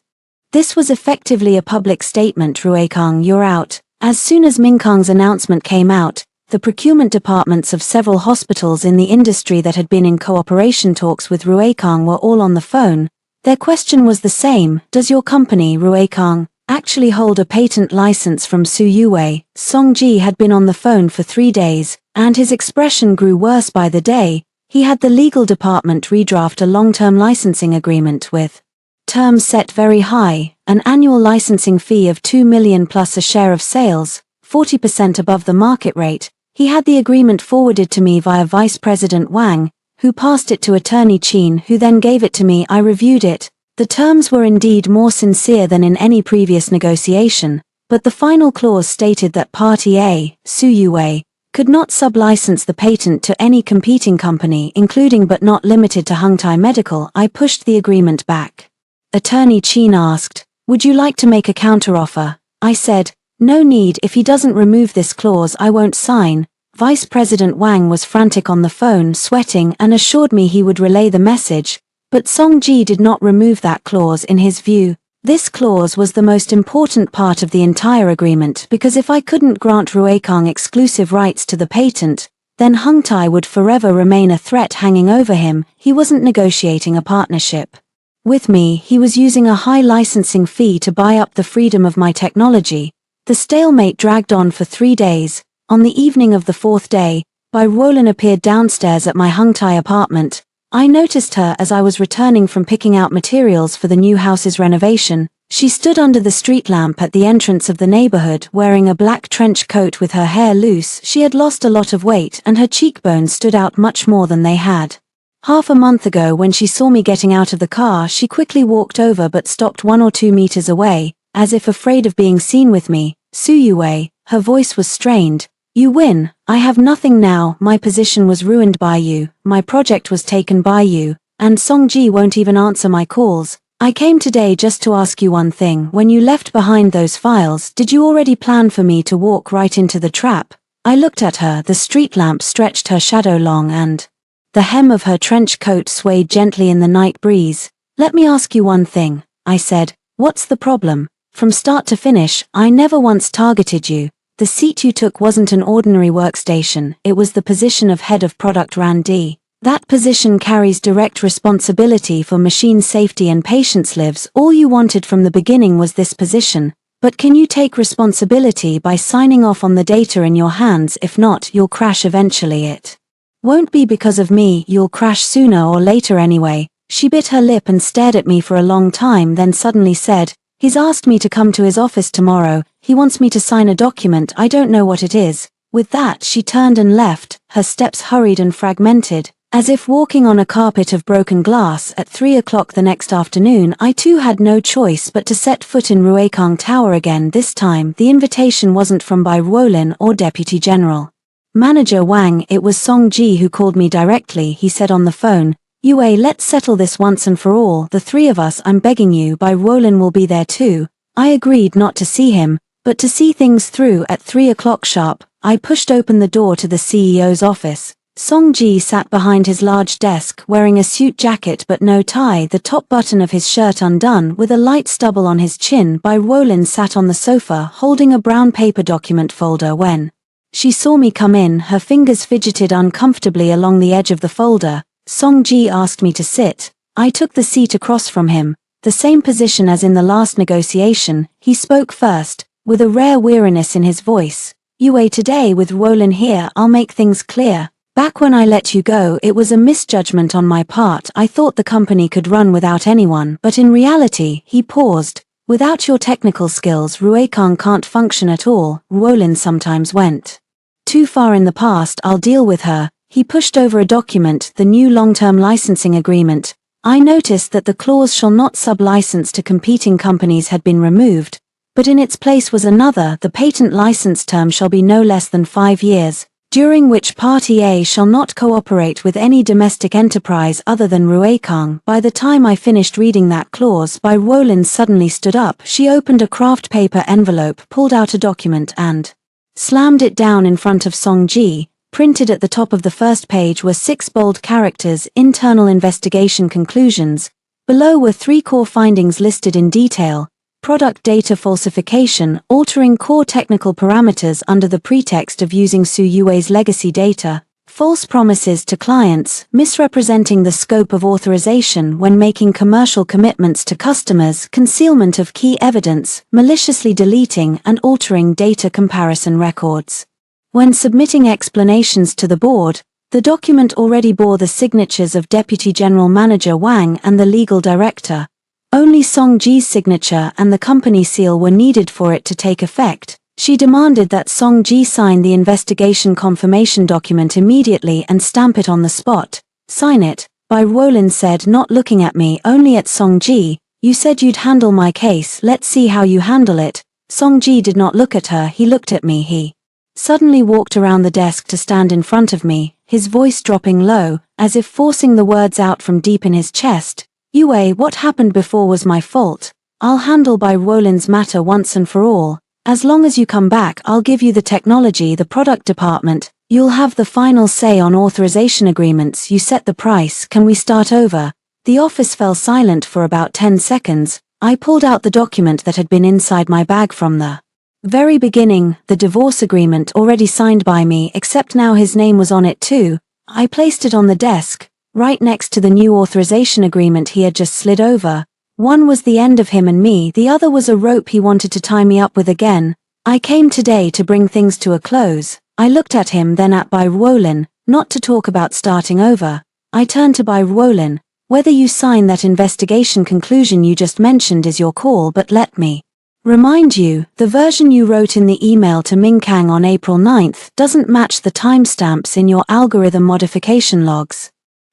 This was effectively a public statement. Ruekang, you're out. As soon as Minkang's announcement came out, the procurement departments of several hospitals in the industry that had been in cooperation talks with Ruekang were all on the phone. Their question was the same: does your company, Ruekang, actually hold a patent license from Suyue? Song-ji had been on the phone for 3 days, and his expression grew worse by the day. He had the legal department redraft a long-term licensing agreement with terms set very high, an annual licensing fee of 2 million plus a share of sales, 40% above the market rate. He had the agreement forwarded to me via Vice President Wang, who passed it to Attorney Chin, who then gave it to me. I reviewed it. The terms were indeed more sincere than in any previous negotiation, but the final clause stated that Party A, SirDid, could not sub-license the patent to any competing company, including but not limited to Hungtai Medical. I pushed the agreement back. Attorney Chin asked, "Would you like to make a counteroffer?" I said, "No need. If he doesn't remove this clause, I won't sign." Vice President Wang was frantic on the phone, sweating, and assured me he would relay the message, but Song-ji did not remove that clause. In his view, this clause was the most important part of the entire agreement, because if I couldn't grant Ruekang exclusive rights to the patent, then Hungtai would forever remain a threat hanging over him. He wasn't negotiating a partnership with me, he was using a high licensing fee to buy up the freedom of my technology. The stalemate dragged on for 3 days. On the evening of the 4th day, Bai Ruolin appeared downstairs at my Hungtai apartment. I noticed her as I was returning from picking out materials for the new house's renovation. She stood under the street lamp at the entrance of the neighborhood, wearing a black trench coat with her hair loose. She had lost a lot of weight and her cheekbones stood out much more than they had. Half a month ago, when she saw me getting out of the car, she quickly walked over but stopped 1 or 2 meters away, as if afraid of being seen with me. "SirDid," her voice was strained. "You win. I have nothing now. My position was ruined by you, my project was taken by you, and Song-ji won't even answer my calls. I came today just to ask you one thing. When you left behind those files, did you already plan for me to walk right into the trap?" I looked at her. The street lamp stretched her shadow long and the hem of her trench coat swayed gently in the night breeze. "Let me ask you one thing," I said. "What's the problem? From start to finish, I never once targeted you. The seat you took wasn't an ordinary workstation, it was the position of head of product R&D. That position carries direct responsibility for machine safety and patients' lives. All you wanted from the beginning was this position, but can you take responsibility by signing off on the data in your hands? If not, you'll crash eventually. It won't be because of me, you'll crash sooner or later anyway." She bit her lip and stared at me for a long time, then suddenly said, "He's asked me to come to his office tomorrow. He wants me to sign a document. I don't know what it is." With that, she turned and left, her steps hurried and fragmented, as if walking on a carpet of broken glass. At 3 o'clock the next afternoon, I too had no choice but to set foot in Ruekang Tower again. This time, the invitation wasn't from Bai Ruolin or Deputy General Manager Wang, it was Song-ji who called me directly. He said on the phone, "Yue, let's settle this once and for all, the 3 of us. I'm begging you. Bai Ruolin will be there too." I agreed not to see him, but to see things through. At 3 o'clock sharp, I pushed open the door to the CEO's office. Song-ji sat behind his large desk, wearing a suit jacket but no tie, the top button of his shirt undone, with a light stubble on his chin. Bai Ruolin sat on the sofa, holding a brown paper document folder. When she saw me come in, her fingers fidgeted uncomfortably along the edge of the folder. Song-ji asked me to sit. I took the seat across from him, the same position as in the last negotiation. He spoke first, with a rare weariness in his voice. "Yue, today with Ruolin here, I'll make things clear. Back when I let you go, it was a misjudgment on my part. I thought the company could run without anyone, but in reality," he paused, "without your technical skills, Ruekang can't function at all. Ruolin sometimes went too far in the past. I'll deal with her." He pushed over a document, the new long-term licensing agreement. I noticed that the clause "shall not sub-license to competing companies" had been removed, but in its place was another. The patent license term shall be no less than 5 years, during which Party A shall not cooperate with any domestic enterprise other than Ruekang. By the time I finished reading that clause, Bai Ruolin suddenly stood up. She opened a craft paper envelope, pulled out a document and slammed it down in front of Song-ji. Printed at the top of the first page were 6 bold characters: internal investigation conclusions. Below were 3 core findings listed in detail: product data falsification, altering core technical parameters under the pretext of using SirDid's legacy data, false promises to clients, misrepresenting the scope of authorization when making commercial commitments to customers, concealment of key evidence, maliciously deleting and altering data comparison records. When submitting explanations to the board, the document already bore the signatures of Deputy General Manager Wang and the legal director. Only Song-ji's signature and the company seal were needed for it to take effect. She demanded that Song-ji sign the investigation confirmation document immediately and stamp it on the spot. Sign it, Bai Wolin said, not looking at me, only at Songji. You said you'd handle my case, let's see how you handle it. Songji did not look at her, he looked at me. He suddenly walked around the desk to stand in front of me, his voice dropping low, as if forcing the words out from deep in his chest. Yue, what happened before was my fault. I'll handle Bai Wolin's matter once and for all. As long as you come back, I'll give you the technology, the product department. You'll have the final say on authorization agreements. You set the price. Can we start over? The office fell silent for about 10 seconds. I pulled out the document that had been inside my bag from the very beginning, the divorce agreement already signed by me, except now his name was on it too. I placed it on the desk, right next to the new authorization agreement he had just slid over. One was the end of him and me, the other was a rope he wanted to tie me up with again. I came today to bring things to a close. I looked at him, then at Bai Wolin, not to talk about starting over. I turned to Bai Wolin. Whether you sign that investigation conclusion you just mentioned is your call, but let me remind you, the version you wrote in the email to Ming Kang on April 9th doesn't match the timestamps in your algorithm modification logs.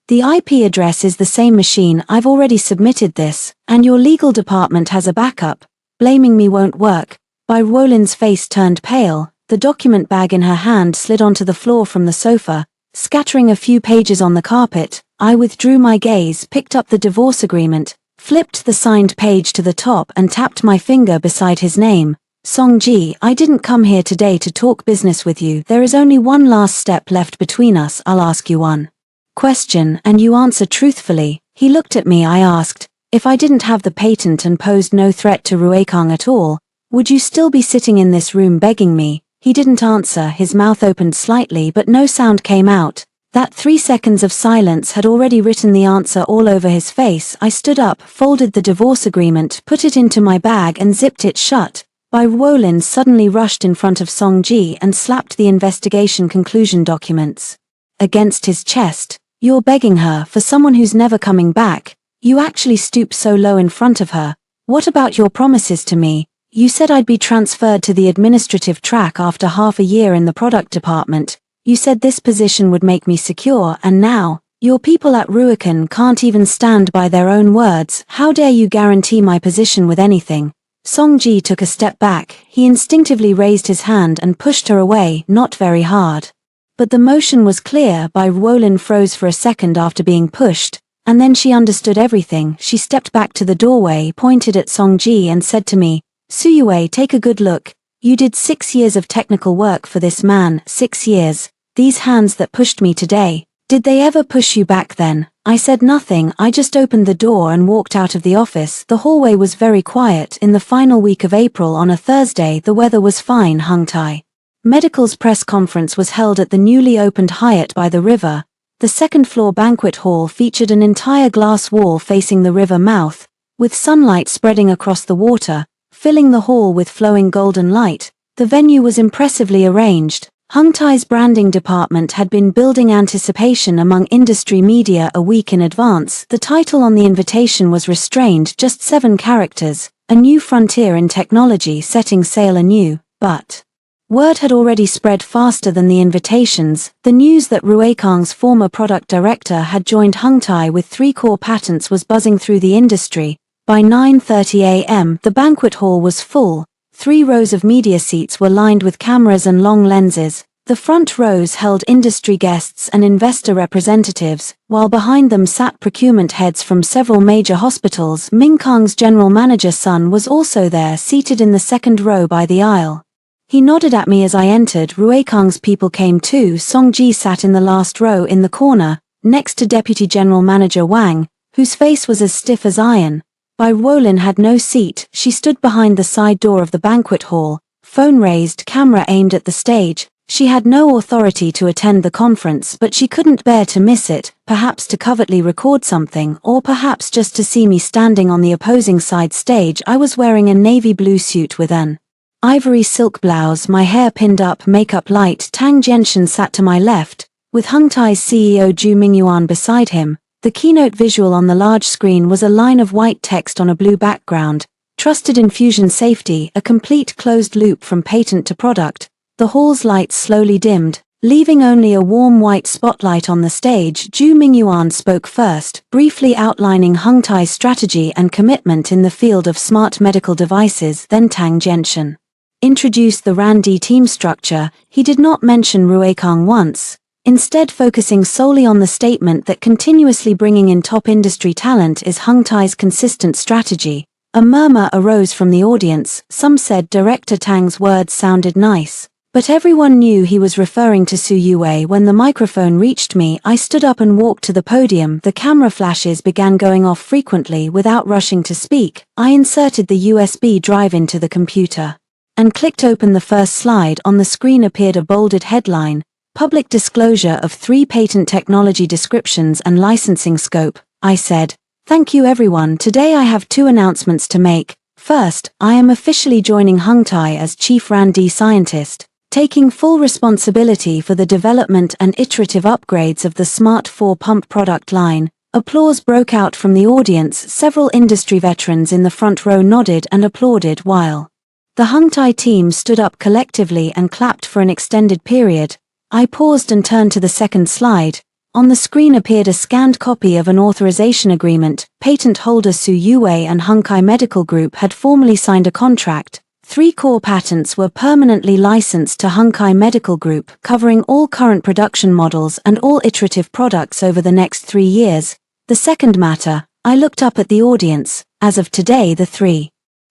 The IP address is the same machine. I've already submitted this, and your legal department has a backup. Blaming me won't work. Bai Wolin's face turned pale, the document bag in her hand slid onto the floor from the sofa, scattering a few pages on the carpet. I withdrew my gaze, picked up the divorce agreement, flipped the signed page to the top and tapped my finger beside his name. Songji, I didn't come here today to talk business with you. There is only one last step left between us. I'll ask you one question, and you answer truthfully. He looked at me. I asked, if I didn't have the patent and posed no threat to Ruekang at all, would you still be sitting in this room begging me? He didn't answer. His mouth opened slightly but no sound came out. That 3 seconds of silence had already written the answer all over his face. I stood up, folded the divorce agreement, put it into my bag and zipped it shut. Bai Wolin suddenly rushed in front of Songji and slapped the investigation conclusion documents against his chest. You're begging her for someone who's never coming back. You actually stoop so low in front of her. What about your promises to me? You said I'd be transferred to the administrative track after half a year in the product department. You said this position would make me secure, and now, your people at Ruekan can't even stand by their own words. How dare you guarantee my position with anything? Songji took a step back. He instinctively raised his hand and pushed her away, not very hard. But the motion was clear. Bai Wolin froze for a second after being pushed, and then she understood everything. She stepped back to the doorway, pointed at Songji and said to me, Suyue, take a good look. You did 6 years of technical work for this man, 6 years. These hands that pushed me today, did they ever push you back then? I said nothing. I just opened the door and walked out of the office. The hallway was very quiet. In the final week of April on a Thursday, the weather was fine. Hungtai Medical's press conference was held at the newly opened Hyatt by the river. The second-floor banquet hall featured an entire glass wall facing the river mouth, with sunlight spreading across the water, filling the hall with flowing golden light. The venue was impressively arranged. Hungtai's branding department had been building anticipation among industry media a week in advance. The title on the invitation was restrained, just 7 characters, a new frontier in technology setting sail anew, but word had already spread faster than the invitations. The news that Ruekang's former product director had joined Hungtai with 3 core patents was buzzing through the industry. By 9:30 a.m., the banquet hall was full. 3 rows of media seats were lined with cameras and long lenses. The front rows held industry guests and investor representatives, while behind them sat procurement heads from several major hospitals. Ming Kang's general manager Sun was also there, seated in the second row by the aisle. He nodded at me as I entered. Ruekang's people came too. Songji sat in the last row in the corner, next to Deputy General Manager Wang, whose face was as stiff as iron. Bai Wolin had no seat. She stood behind the side door of the banquet hall, phone raised, camera aimed at the stage. She had no authority to attend the conference, but she couldn't bear to miss it, perhaps to covertly record something, or perhaps just to see me standing on the opposing side stage. I was wearing a navy blue suit with an ivory silk blouse, my hair pinned up, makeup light. Tang Jienshan sat to my left, with Hungtai's CEO Zhu Mingyuan beside him. The keynote visual on the large screen was a line of white text on a blue background. Trusted infusion safety, a complete closed loop from patent to product. The hall's lights slowly dimmed. Leaving only a warm white spotlight on the stage, Ju Mingyuan spoke first, briefly outlining Hung Tai's strategy and commitment in the field of smart medical devices. Then Tang Jinshan introduced the RAND team structure. He did not mention Ruekang once, instead focusing solely on the statement that continuously bringing in top industry talent is Hung Tai's consistent strategy. A murmur arose from the audience. Some said Director Tang's words sounded nice, but everyone knew he was referring to Su Yue. When the microphone reached me, I stood up and walked to the podium. The camera flashes began going off frequently. Without rushing to speak, I inserted the USB drive into the computer and clicked open the first slide. On the screen appeared a bolded headline, Public Disclosure of 3 Patent Technology Descriptions and Licensing Scope. I said, "Thank you everyone. Today I have 2 announcements to make. First, I am officially joining Hung Tai as Chief RAND Scientist, taking full responsibility for the development and iterative upgrades of the Smart 4 pump product line." Applause broke out from the audience. Several industry veterans in the front row nodded and applauded while the Hung Tai team stood up collectively and clapped for an extended period. I paused and turned to the second slide. On the screen appeared a scanned copy of an authorization agreement. Patent holder Su Yue and Hung Tai Medical Group had formally signed a contract. 3 core patents were permanently licensed to Hung Tai Medical Group, covering all current production models and all iterative products over the next 3 years. The second matter, I looked up at the audience. As of today, the 3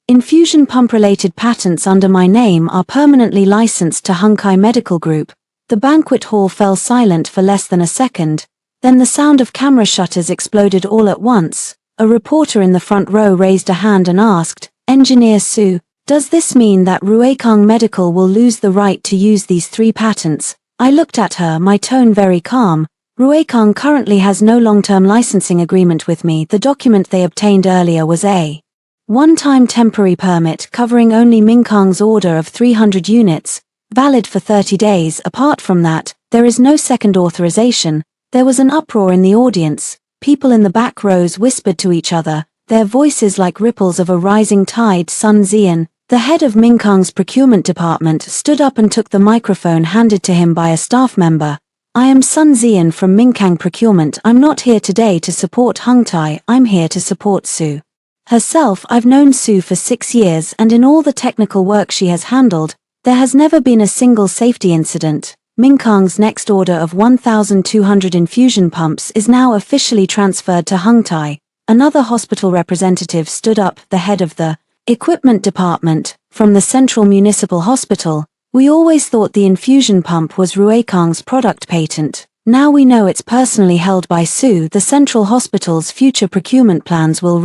infusion pump-related patents under my name are permanently licensed to Hung Tai Medical Group. The banquet hall fell silent for less than a second. Then the sound of camera shutters exploded all at once. A reporter in the front row raised a hand and asked, "Engineer Su, does this mean that Ruekang Medical will lose the right to use these 3 patents?" I looked at her, my tone very calm. Ruekang currently has no long-term licensing agreement with me. The document they obtained earlier was a one-time temporary permit covering only Minkang's order of 300 units, valid for 30 days. Apart from that, there is no second authorization. There was an uproar in the audience. People in the back rows whispered to each other, their voices like ripples of a rising tide. Sun Zian, the head of Minkang's procurement department, stood up and took the microphone handed to him by a staff member. "I am Sun Zian from Minkang Procurement. I'm not here today to support Hung Tai, I'm here to support Su herself. I've known Su for 6 years and in all the technical work she has handled, there has never been a single safety incident. Minkang's next order of 1,200 infusion pumps is now officially transferred to Hung Tai." Another hospital representative stood up, the head of the equipment department, from the Central Municipal Hospital. "We always thought the infusion pump was Ruekang's product patent. Now we know it's personally held by Su. The Central Hospital's future procurement plans will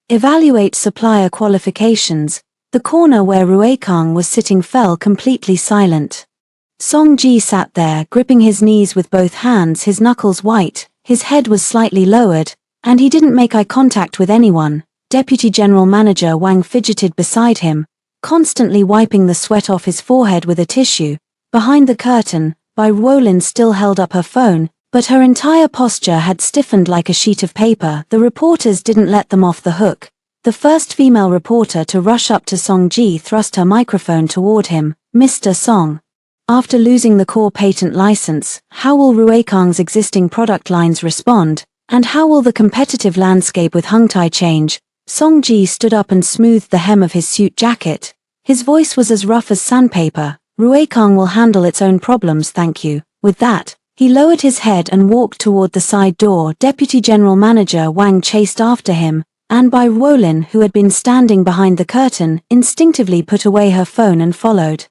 evaluate supplier qualifications." The corner where Ruekang was sitting fell completely silent. Song Ji sat there, gripping his knees with both hands, his knuckles white, his head was slightly lowered, and he didn't make eye contact with anyone. Deputy General Manager Wang fidgeted beside him, constantly wiping the sweat off his forehead with a tissue. Behind the curtain, Bai Ruolin still held up her phone, but her entire posture had stiffened like a sheet of paper. The reporters didn't let them off the hook. The first female reporter to rush up to Song Ji thrust her microphone toward him. "Mr. Song, after losing the core patent license, how will Ruekang's existing product lines respond, and how will the competitive landscape with Hung Tai change?" Song Ji stood up and smoothed the hem of his suit jacket. His voice was as rough as sandpaper. "Ruekang will handle its own problems, thank you." With that, he lowered his head and walked toward the side door. Deputy General Manager Wang chased after him, and Bai Ruolin, who had been standing behind the curtain, instinctively put away her phone and followed.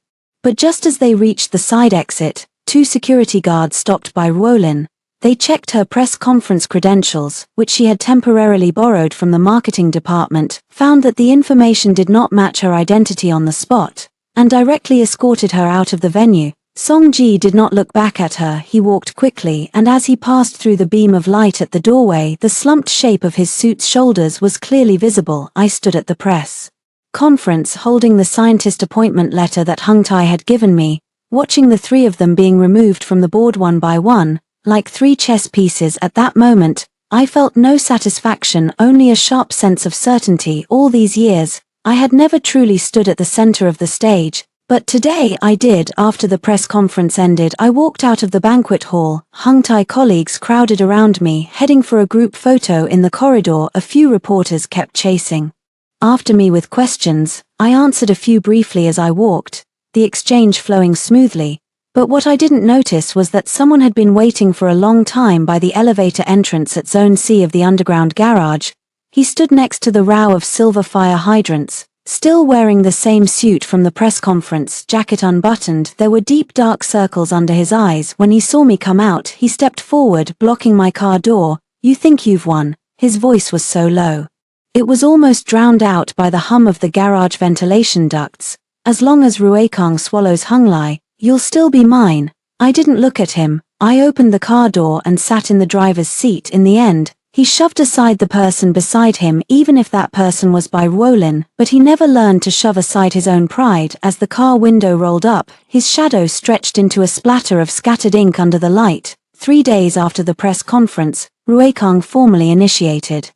But just as they reached the side exit, 2 security guards stopped Bai Ruolin. They checked her press conference credentials, which she had temporarily borrowed from the marketing department, found that the information did not match her identity on the spot, and directly escorted her out of the venue. Song Ji did not look back at her. He walked quickly, and as he passed through the beam of light at the doorway, the slumped shape of his suit's shoulders was clearly visible. I stood at the press conference holding the scientist appointment letter that Hung Tai had given me, watching the 3 of them being removed from the board one by one, like 3 chess pieces. At that moment, I felt no satisfaction, only a sharp sense of certainty. All these years, I had never truly stood at the center of the stage. But today I did. After the press conference ended, I walked out of the banquet hall. Hung Thai colleagues crowded around me, heading for a group photo in the corridor. A few reporters kept chasing after me with questions. I answered a few briefly as I walked, the exchange flowing smoothly. But what I didn't notice was that someone had been waiting for a long time by the elevator entrance at Zone C of the underground garage. He stood next to the row of silver fire hydrants, still wearing the same suit from the press conference, jacket unbuttoned. There were deep dark circles under his eyes. When he saw me come out, he stepped forward, blocking my car door. "You think you've won?" His voice was so low. It was almost drowned out by the hum of the garage ventilation ducts. "As long as Ruekang swallows Hung Lai, you'll still be mine." I didn't look at him. I opened the car door and sat in the driver's seat. In the end, he shoved aside the person beside him, even if that person was Bai Wolin, but he never learned to shove aside his own pride. As the car window rolled up, his shadow stretched into a splatter of scattered ink under the light. 3 days after the press conference, Ruekang formally initiated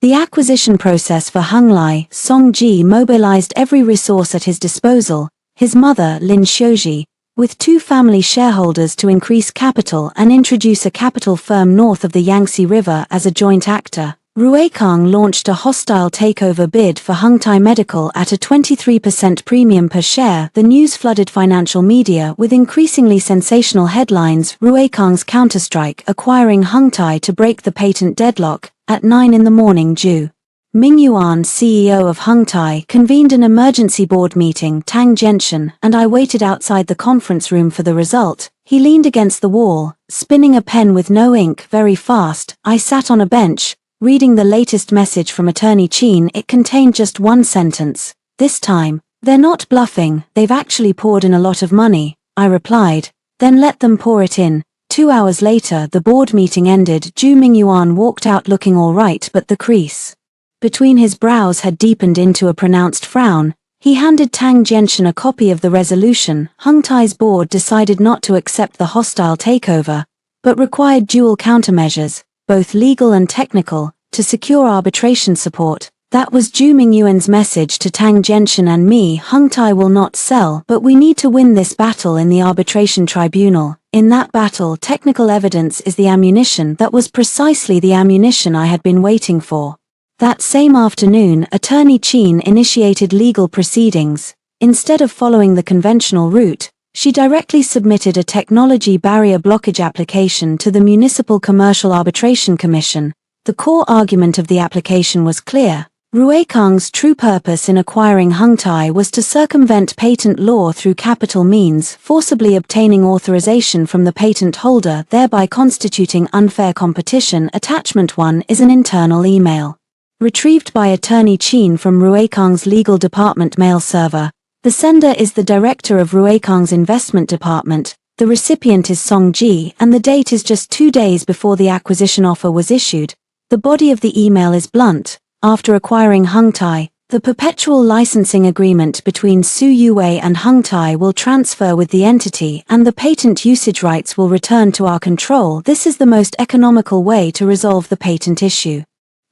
the acquisition process for Hung Lai. Song Ji mobilized every resource at his disposal, his mother Lin Xiuji, with 2 family shareholders, to increase capital and introduce a capital firm north of the Yangtze River as a joint actor. Ruekang launched a hostile takeover bid for Hung Thai Medical at a 23% premium per share. The news flooded financial media with increasingly sensational headlines. Ruekang's counterstrike, acquiring Hung Thai to break the patent deadlock. At 9 in the morning, Ju Mingyuan, CEO of Hung Thai, convened an emergency board meeting. Tang Jinshan and I waited outside the conference room for the result. He leaned against the wall, spinning a pen with no ink. Very fast. I sat on a bench, reading the latest message from Attorney Chin. It contained just one sentence. "This time, they're not bluffing, they've actually poured in a lot of money," I replied. "Then let them pour it in." 2 hours later, the board meeting ended. Ju Mingyuan walked out looking all right, but the crease between his brows had deepened into a pronounced frown. He handed Tang Jinshan a copy of the resolution. Hung Thai's board decided not to accept the hostile takeover, but required dual countermeasures, both legal and technical, to secure arbitration support. That was Ju Mingyuan's message to Tang Jinshan and me. Hung Thai will not sell, but we need to win this battle in the arbitration tribunal. In that battle, technical evidence is the ammunition. That was precisely the ammunition I had been waiting for. That same afternoon, Attorney Chin initiated legal proceedings. Instead of following the conventional route, she directly submitted a technology barrier blockage application to the Municipal Commercial Arbitration Commission. The core argument of the application was clear. Ruekang's true purpose in acquiring Hung Thai was to circumvent patent law through capital means, forcibly obtaining authorization from the patent holder, thereby constituting unfair competition. Attachment 1 is an internal email retrieved by Attorney Chin from Ruekang's legal department mail server. The sender is the director of Ruekang's investment department, the recipient is Song Ji, and the date is just 2 days before the acquisition offer was issued. The body of the email is blunt. After acquiring Hung Thai, the perpetual licensing agreement between Su Yue and Hung Thai will transfer with the entity, and the patent usage rights will return to our control. This is the most economical way to resolve the patent issue.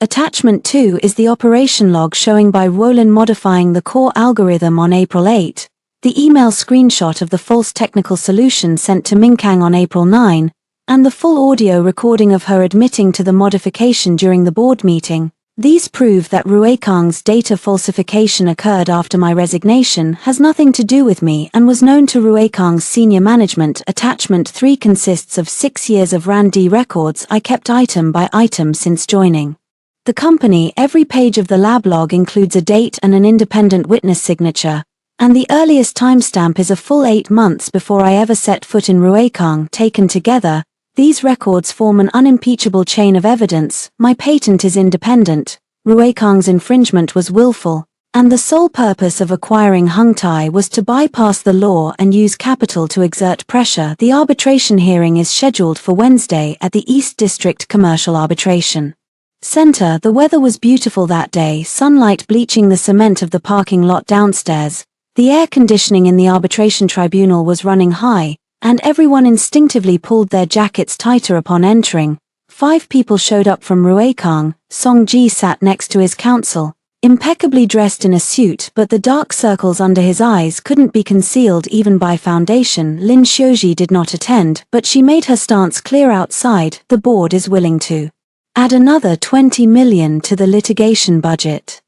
Attachment 2 is the operation log showing Bai Wolin modifying the core algorithm on April 8, the email screenshot of the false technical solution sent to Mingkang on April 9, and the full audio recording of her admitting to the modification during the board meeting. These prove that Ruekang's data falsification occurred after my resignation, has nothing to do with me, and was known to Ruekang's senior management. Attachment 3 consists of 6 years of RAND records I kept item by item since joining the company. Every page of the lab log includes a date and an independent witness signature, and the earliest timestamp is a full 8 months before I ever set foot in Ruekang. Taken together, these records form an unimpeachable chain of evidence. My patent is independent, Ruekang's infringement was willful, and the sole purpose of acquiring Hung Thai was to bypass the law and use capital to exert pressure. The arbitration hearing is scheduled for Wednesday at the East District Commercial Arbitration Center. The weather was beautiful that day, sunlight bleaching the cement of the parking lot downstairs. The air conditioning in the arbitration tribunal was running high, and everyone instinctively pulled their jackets tighter upon entering. 5 people showed up from Ruekang. Song Ji sat next to his counsel. impeccably dressed in a suit, but the dark circles under his eyes couldn't be concealed even by foundation. Lin Xiaoji did not attend, but she made her stance clear outside. The board is willing to add another 20 million to the litigation budget.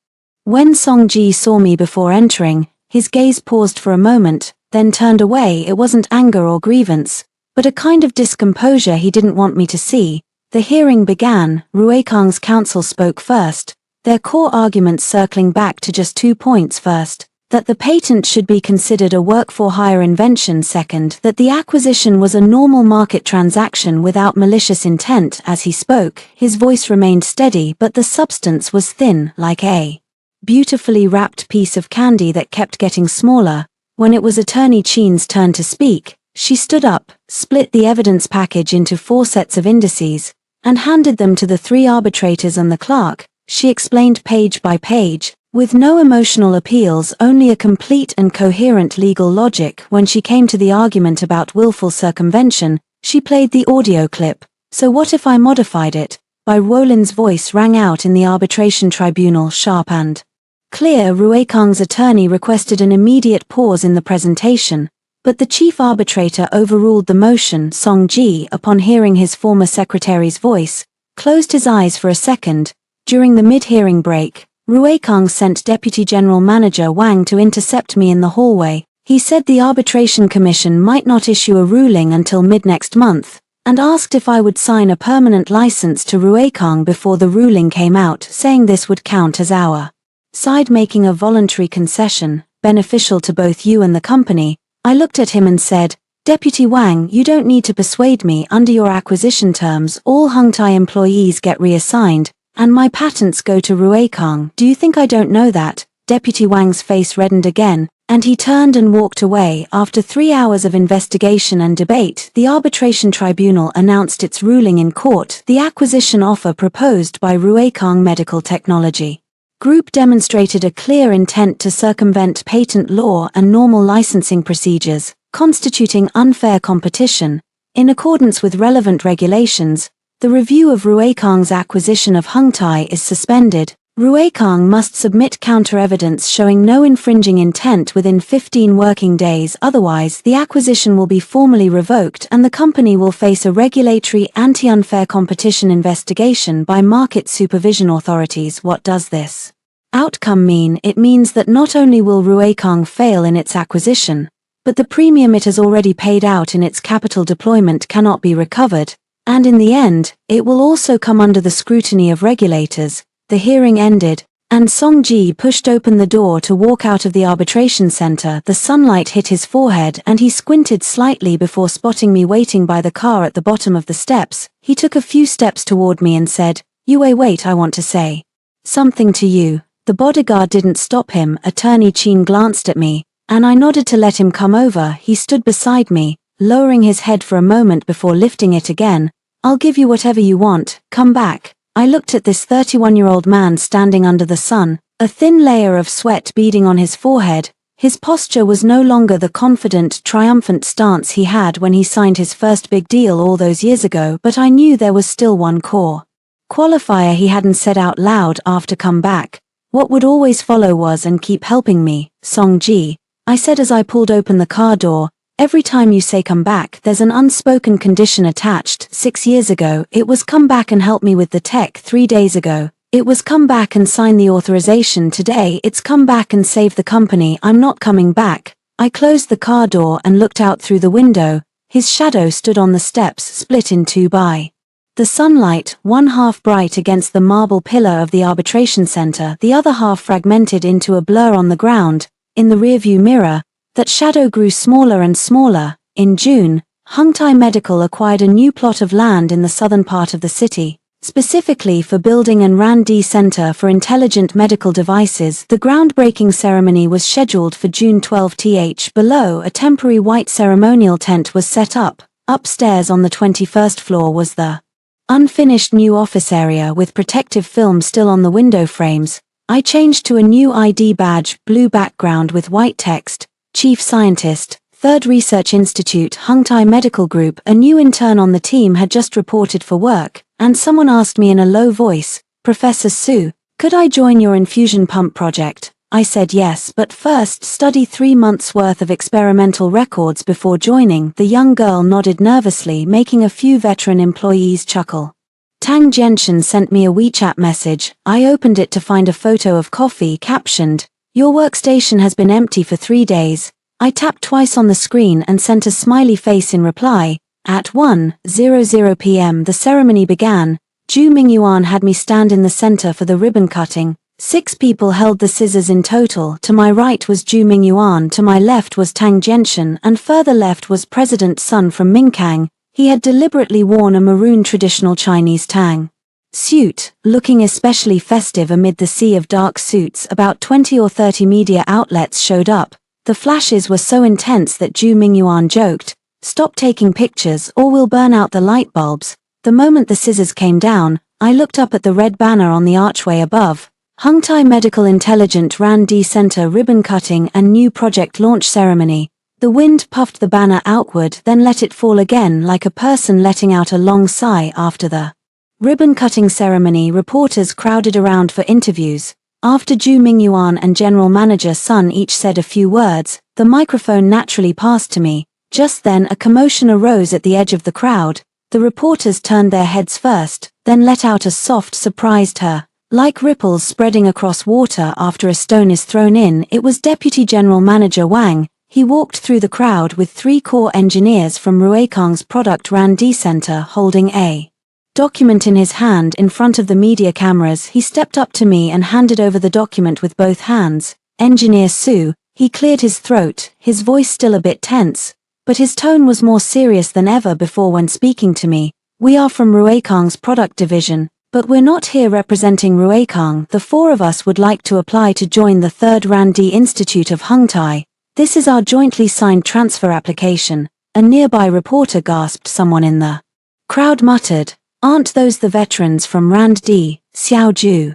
When Song Ji saw me before entering, his gaze paused for a moment, then turned away. It wasn't anger or grievance, but a kind of discomposure he didn't want me to see. The hearing began. Ruekang's counsel spoke first, their core arguments circling back to just 2 points. First, that the patent should be considered a work-for-hire invention. Second, that the acquisition was a normal market transaction without malicious intent. As he spoke, his voice remained steady, but the substance was thin, like a beautifully wrapped piece of candy that kept getting smaller. When it was Attorney Chin's turn to speak, she stood up, split the evidence package into 4 sets of indices, and handed them to the 3 arbitrators and the clerk. She explained page by page, with no emotional appeals, only a complete and coherent legal logic. When she came to the argument about willful circumvention, she played the audio clip. "So what if I modified it?" By Wolin's voice rang out in the arbitration tribunal, sharp and clear. Ruekang's attorney requested an immediate pause in the presentation, but the chief arbitrator overruled the motion. Song Ji, upon hearing his former secretary's voice, closed his eyes for a second. During the mid-hearing break, Ruekang sent Deputy General Manager Wang to intercept me in the hallway. He said the Arbitration Commission might not issue a ruling until mid-next month, and asked if I would sign a permanent license to Ruekang before the ruling came out, saying this would count as our side making a voluntary concession, beneficial to both you and the company. I looked at him and said, "Deputy Wang, you don't need to persuade me. Under your acquisition terms, all Hungtai employees get reassigned, and my patents go to Ruekang. Do you think I don't know that?" Deputy Wang's face reddened again, and he turned and walked away. After 3 hours of investigation and debate, the arbitration tribunal announced its ruling in court. The acquisition offer proposed by Ruekang Medical Technology Group demonstrated a clear intent to circumvent patent law and normal licensing procedures, constituting unfair competition. In accordance with relevant regulations, the review of Ruekang's acquisition of Hungtai is suspended. Ruekang must submit counter-evidence showing no infringing intent within 15 working days, otherwise the acquisition will be formally revoked and the company will face a regulatory anti-unfair competition investigation by market supervision authorities. What does this outcome mean? It means that not only will Ruekang fail in its acquisition, but the premium it has already paid out in its capital deployment cannot be recovered, and in the end, it will also come under the scrutiny of regulators. The hearing ended, and Song Ji pushed open the door to walk out of the arbitration center. The sunlight hit his forehead and he squinted slightly before spotting me waiting by the car at the bottom of the steps. He took a few steps toward me and said, Wait, I want to say something to you." The bodyguard didn't stop him. Attorney Chin glanced at me, and I nodded to let him come over. He stood beside me, lowering his head for a moment before lifting it again. "I'll give you whatever you want, come back." I looked at this 31-year-old man standing under the sun, a thin layer of sweat beading on his forehead. His posture was no longer the confident, triumphant stance he had when he signed his first big deal all those years ago, but I knew there was still one core qualifier he hadn't said out loud. After "come back," what would always follow was "and keep helping me." "Song Ji," I said as I pulled open the car door, "every time you say come back, there's an unspoken condition attached. 6 years ago, it was come back and help me with the tech. 3 days ago, it was come back and sign the authorization. Today, it's come back and save the company. I'm not coming back." I closed the car door and looked out through the window. His shadow stood on the steps, split in two by the sunlight, one half bright against the marble pillar of the arbitration center, the other half fragmented into a blur on the ground. In the rearview mirror, that shadow grew smaller and smaller. In June, Hungtai Medical acquired a new plot of land in the southern part of the city, specifically for building an R&D center for intelligent medical devices. The groundbreaking ceremony was scheduled for June 12th. Below, a temporary white ceremonial tent was set up. Upstairs on the 21st floor was the unfinished new office area with protective film still on the window frames. I changed to a new ID badge, blue background with white text, Chief Scientist, 3rd Research Institute, Hungtai Medical Group. A new intern on the team had just reported for work, and someone asked me in a low voice, "Professor Su, Could I join your infusion pump project? I said yes, but first study 3 months' worth of experimental records before joining. The young girl nodded nervously, making a few veteran employees chuckle. Tang Genshin sent me a WeChat message. I opened it to find a photo of coffee captioned, "Your workstation has been empty for 3 days." I tapped twice on the screen and sent a smiley face in reply. At 1:00 p.m. the ceremony began. Zhu Mingyuan had me stand in the center for the ribbon cutting. 6 people held the scissors in total. To my right was Zhu Mingyuan, to my left was Tang Genshin, and further left was President Sun from Minkang. He had deliberately worn a maroon traditional Chinese tang suit, looking especially festive amid the sea of dark suits. About 20 or 30 media outlets showed up. The flashes were so intense that Zhu Mingyuan joked, "Stop taking pictures or we'll burn out the light bulbs." The moment the scissors came down, I looked up at the red banner on the archway above. Hungtai Medical Intelligent R&D Center ribbon cutting and new project launch ceremony. The wind puffed the banner outward, then let it fall again like a person letting out a long sigh after the ribbon cutting ceremony. Reporters crowded around for interviews. After Zhu Mingyuan and General Manager Sun each said a few words, the microphone naturally passed to me. Just then a commotion arose at the edge of the crowd. The reporters turned their heads first, then let out a soft, surprised "her." Like ripples spreading across water after a stone is thrown in. It was Deputy General Manager Wang. He walked through the crowd with 3 core engineers from Ruekang's product R&D Center holding a document in his hand. In front of the media cameras, he stepped up to me and handed over the document with both hands. "Engineer Su," he cleared his throat, his voice still a bit tense, but his tone was more serious than ever before when speaking to me. "We are from Ruekang's product division. But we're not here representing Ruekang. The 4 of us would like to apply to join the 3rd R&D Institute of Hungtai. This is our jointly signed transfer application." A nearby reporter gasped. Someone in the crowd muttered, "Aren't those the veterans from R&D, Xiao Ju?"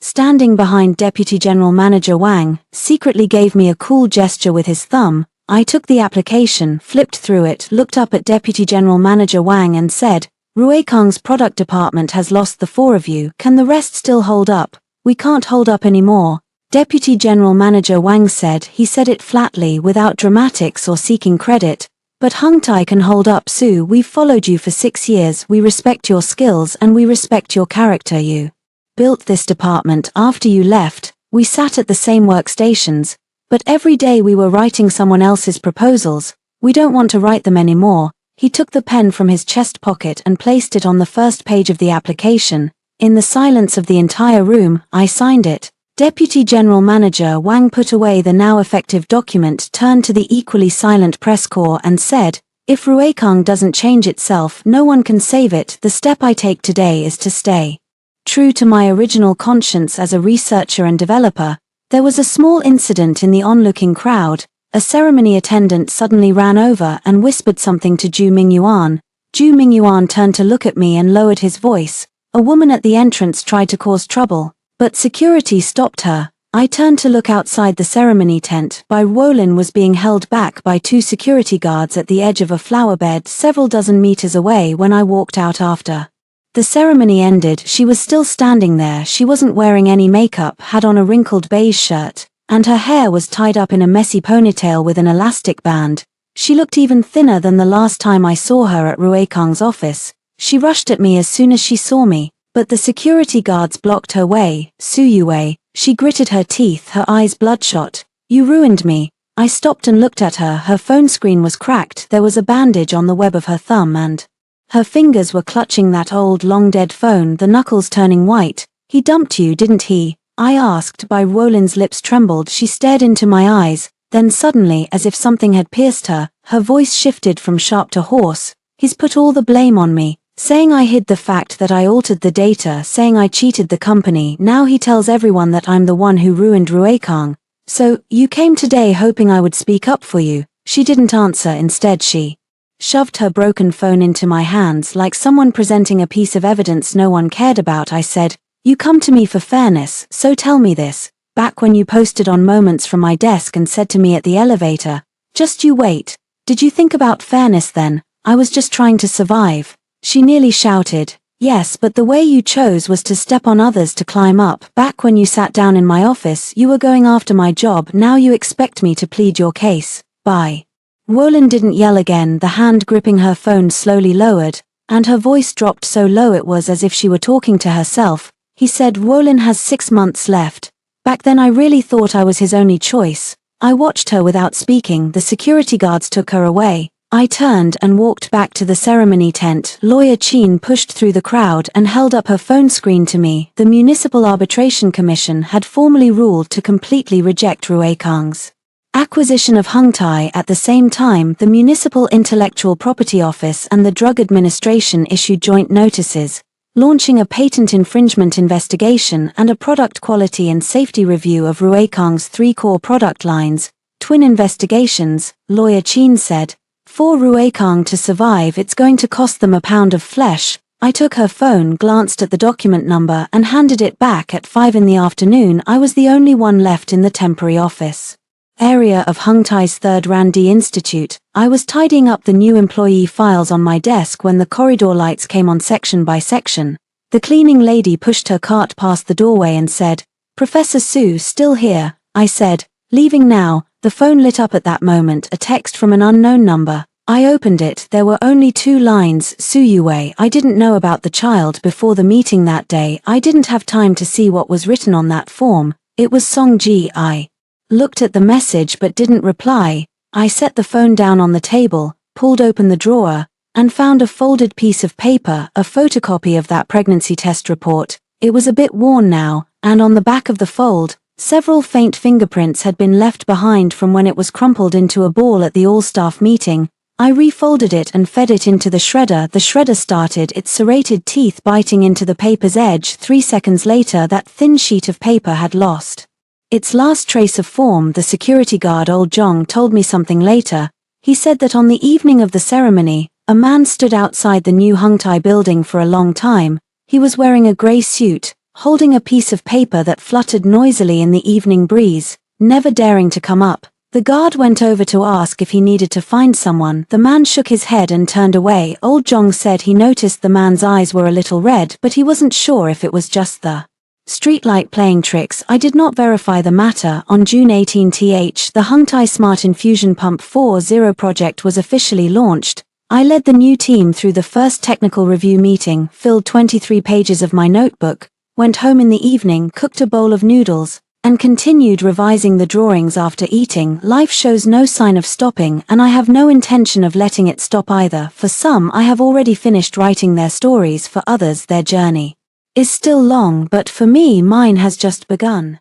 Standing behind Deputy General Manager Wang, secretly gave me a cool gesture with his thumb. I took the application, flipped through it, looked up at Deputy General Manager Wang and said, "Ruekang's product department has lost the 4 of you. Can the rest still hold up?" "We can't hold up anymore," Deputy General Manager Wang said. He said it flatly, without dramatics or seeking credit. "But Hungtai can hold up, Su. We've followed you for 6 years. We respect your skills and we respect your character. You built this department after you left. We sat at the same workstations, but every day we were writing someone else's proposals. We don't want to write them anymore." He took the pen from his chest pocket and placed it on the first page of the application. In the silence of the entire room, I signed it. Deputy General Manager Wang put away the now effective document, turned to the equally silent press corps and said, "If Ruekang doesn't change itself, no one can save it. The step I take today is to stay true to my original conscience as a researcher and developer." There was a small incident in the onlooking crowd. A ceremony attendant suddenly ran over and whispered something to Zhu Mingyuan. Zhu Mingyuan turned to look at me and lowered his voice. A woman at the entrance tried to cause trouble, but security stopped her. I turned to look outside the ceremony tent. Bai Wolin was being held back by 2 security guards at the edge of a flower bed several dozen meters away when I walked out after the ceremony ended. She was still standing there. She wasn't wearing any makeup, had on a wrinkled beige shirt, and her hair was tied up in a messy ponytail with an elastic band. She looked even thinner than the last time I saw her at Ruekang's office. She rushed at me as soon as she saw me, but the security guards blocked her way. "Su Yue," she gritted her teeth, her eyes bloodshot. "You ruined me." I stopped and looked at her. Her phone screen was cracked, there was a bandage on the web of her thumb and her fingers were clutching that old long-dead phone, the knuckles turning white. "He dumped you, didn't he?" I asked. Bai Wolin's lips trembled. She stared into my eyes, then suddenly, as if something had pierced her, her voice shifted from sharp to hoarse. "He's put all the blame on me, saying I hid the fact that I altered the data, saying I cheated the company. Now he tells everyone that I'm the one who ruined Ruekang. So, you came today hoping I would speak up for you." She didn't answer. Instead she shoved her broken phone into my hands like someone presenting a piece of evidence no one cared about. I said, "You come to me for fairness, so tell me this. Back when you posted on Moments from my desk and said to me at the elevator, 'Just you wait,' did you think about fairness then?" "I was just trying to survive." She nearly shouted, Yes, but the way you chose was to step on others to climb up. Back when you sat down in my office, you were going after my job. Now you expect me to plead your case. Bye. Wolin didn't yell again. The hand gripping her phone slowly lowered, and her voice dropped so low it was as if she were talking to herself. He said, Wolin has 6 months left. Back then I really thought I was his only choice. I watched her without speaking. The security guards took her away. I turned and walked back to the ceremony tent. Lawyer Chin pushed through the crowd and held up her phone screen to me. The Municipal Arbitration Commission had formally ruled to completely reject Ruekang's acquisition of Hungtai. At the same time, the Municipal Intellectual Property Office and the Drug Administration issued joint notices, launching a patent infringement investigation and a product quality and safety review of Ruekang's 3 core product lines. Twin investigations, Lawyer Chin said. For Ruekang to survive, it's going to cost them a pound of flesh. I took her phone, glanced at the document number and handed it back at 5 in the afternoon. I was the only one left in the temporary office area of Hungtai's 3rd Randi Institute. I was tidying up the new employee files on my desk when the corridor lights came on section by section. The cleaning lady pushed her cart past the doorway and said, Professor Su, still here? I said, leaving now. The phone lit up at that moment, a text from an unknown number. I opened it. There were only 2 lines. Su Yue. I didn't know about the child before the meeting that day. I didn't have time to see what was written on that form. It was Song Ji. I looked at the message but didn't reply. I set the phone down on the table, pulled open the drawer, and found a folded piece of paper, a photocopy of that pregnancy test report. It was a bit worn now, and on the back of the fold, several faint fingerprints had been left behind from when it was crumpled into a ball at the all-staff meeting. I refolded it and fed it into the shredder. The shredder started, its serrated teeth biting into the paper's edge. 3 seconds later, that thin sheet of paper had lost its last trace of form. The security guard Old Jong told me something later. He said that on the evening of the ceremony, a man stood outside the new Hungtai building for a long time. He was wearing a grey suit, holding a piece of paper that fluttered noisily in the evening breeze, never daring to come up. The guard went over to ask if he needed to find someone. The man shook his head and turned away. Old Jong said he noticed the man's eyes were a little red, but he wasn't sure if it was just the streetlight playing tricks. I did not verify the matter. On June 18, the Hungtai Smart Infusion Pump 4.0 project was officially launched. I led the new team through the first technical review meeting, filled 23 pages of my notebook, went home in the evening, cooked a bowl of noodles, and continued revising the drawings after eating. Life shows no sign of stopping, and I have no intention of letting it stop either. For some, I have already finished writing their stories. For others, their journey is still long, but for me, mine has just begun.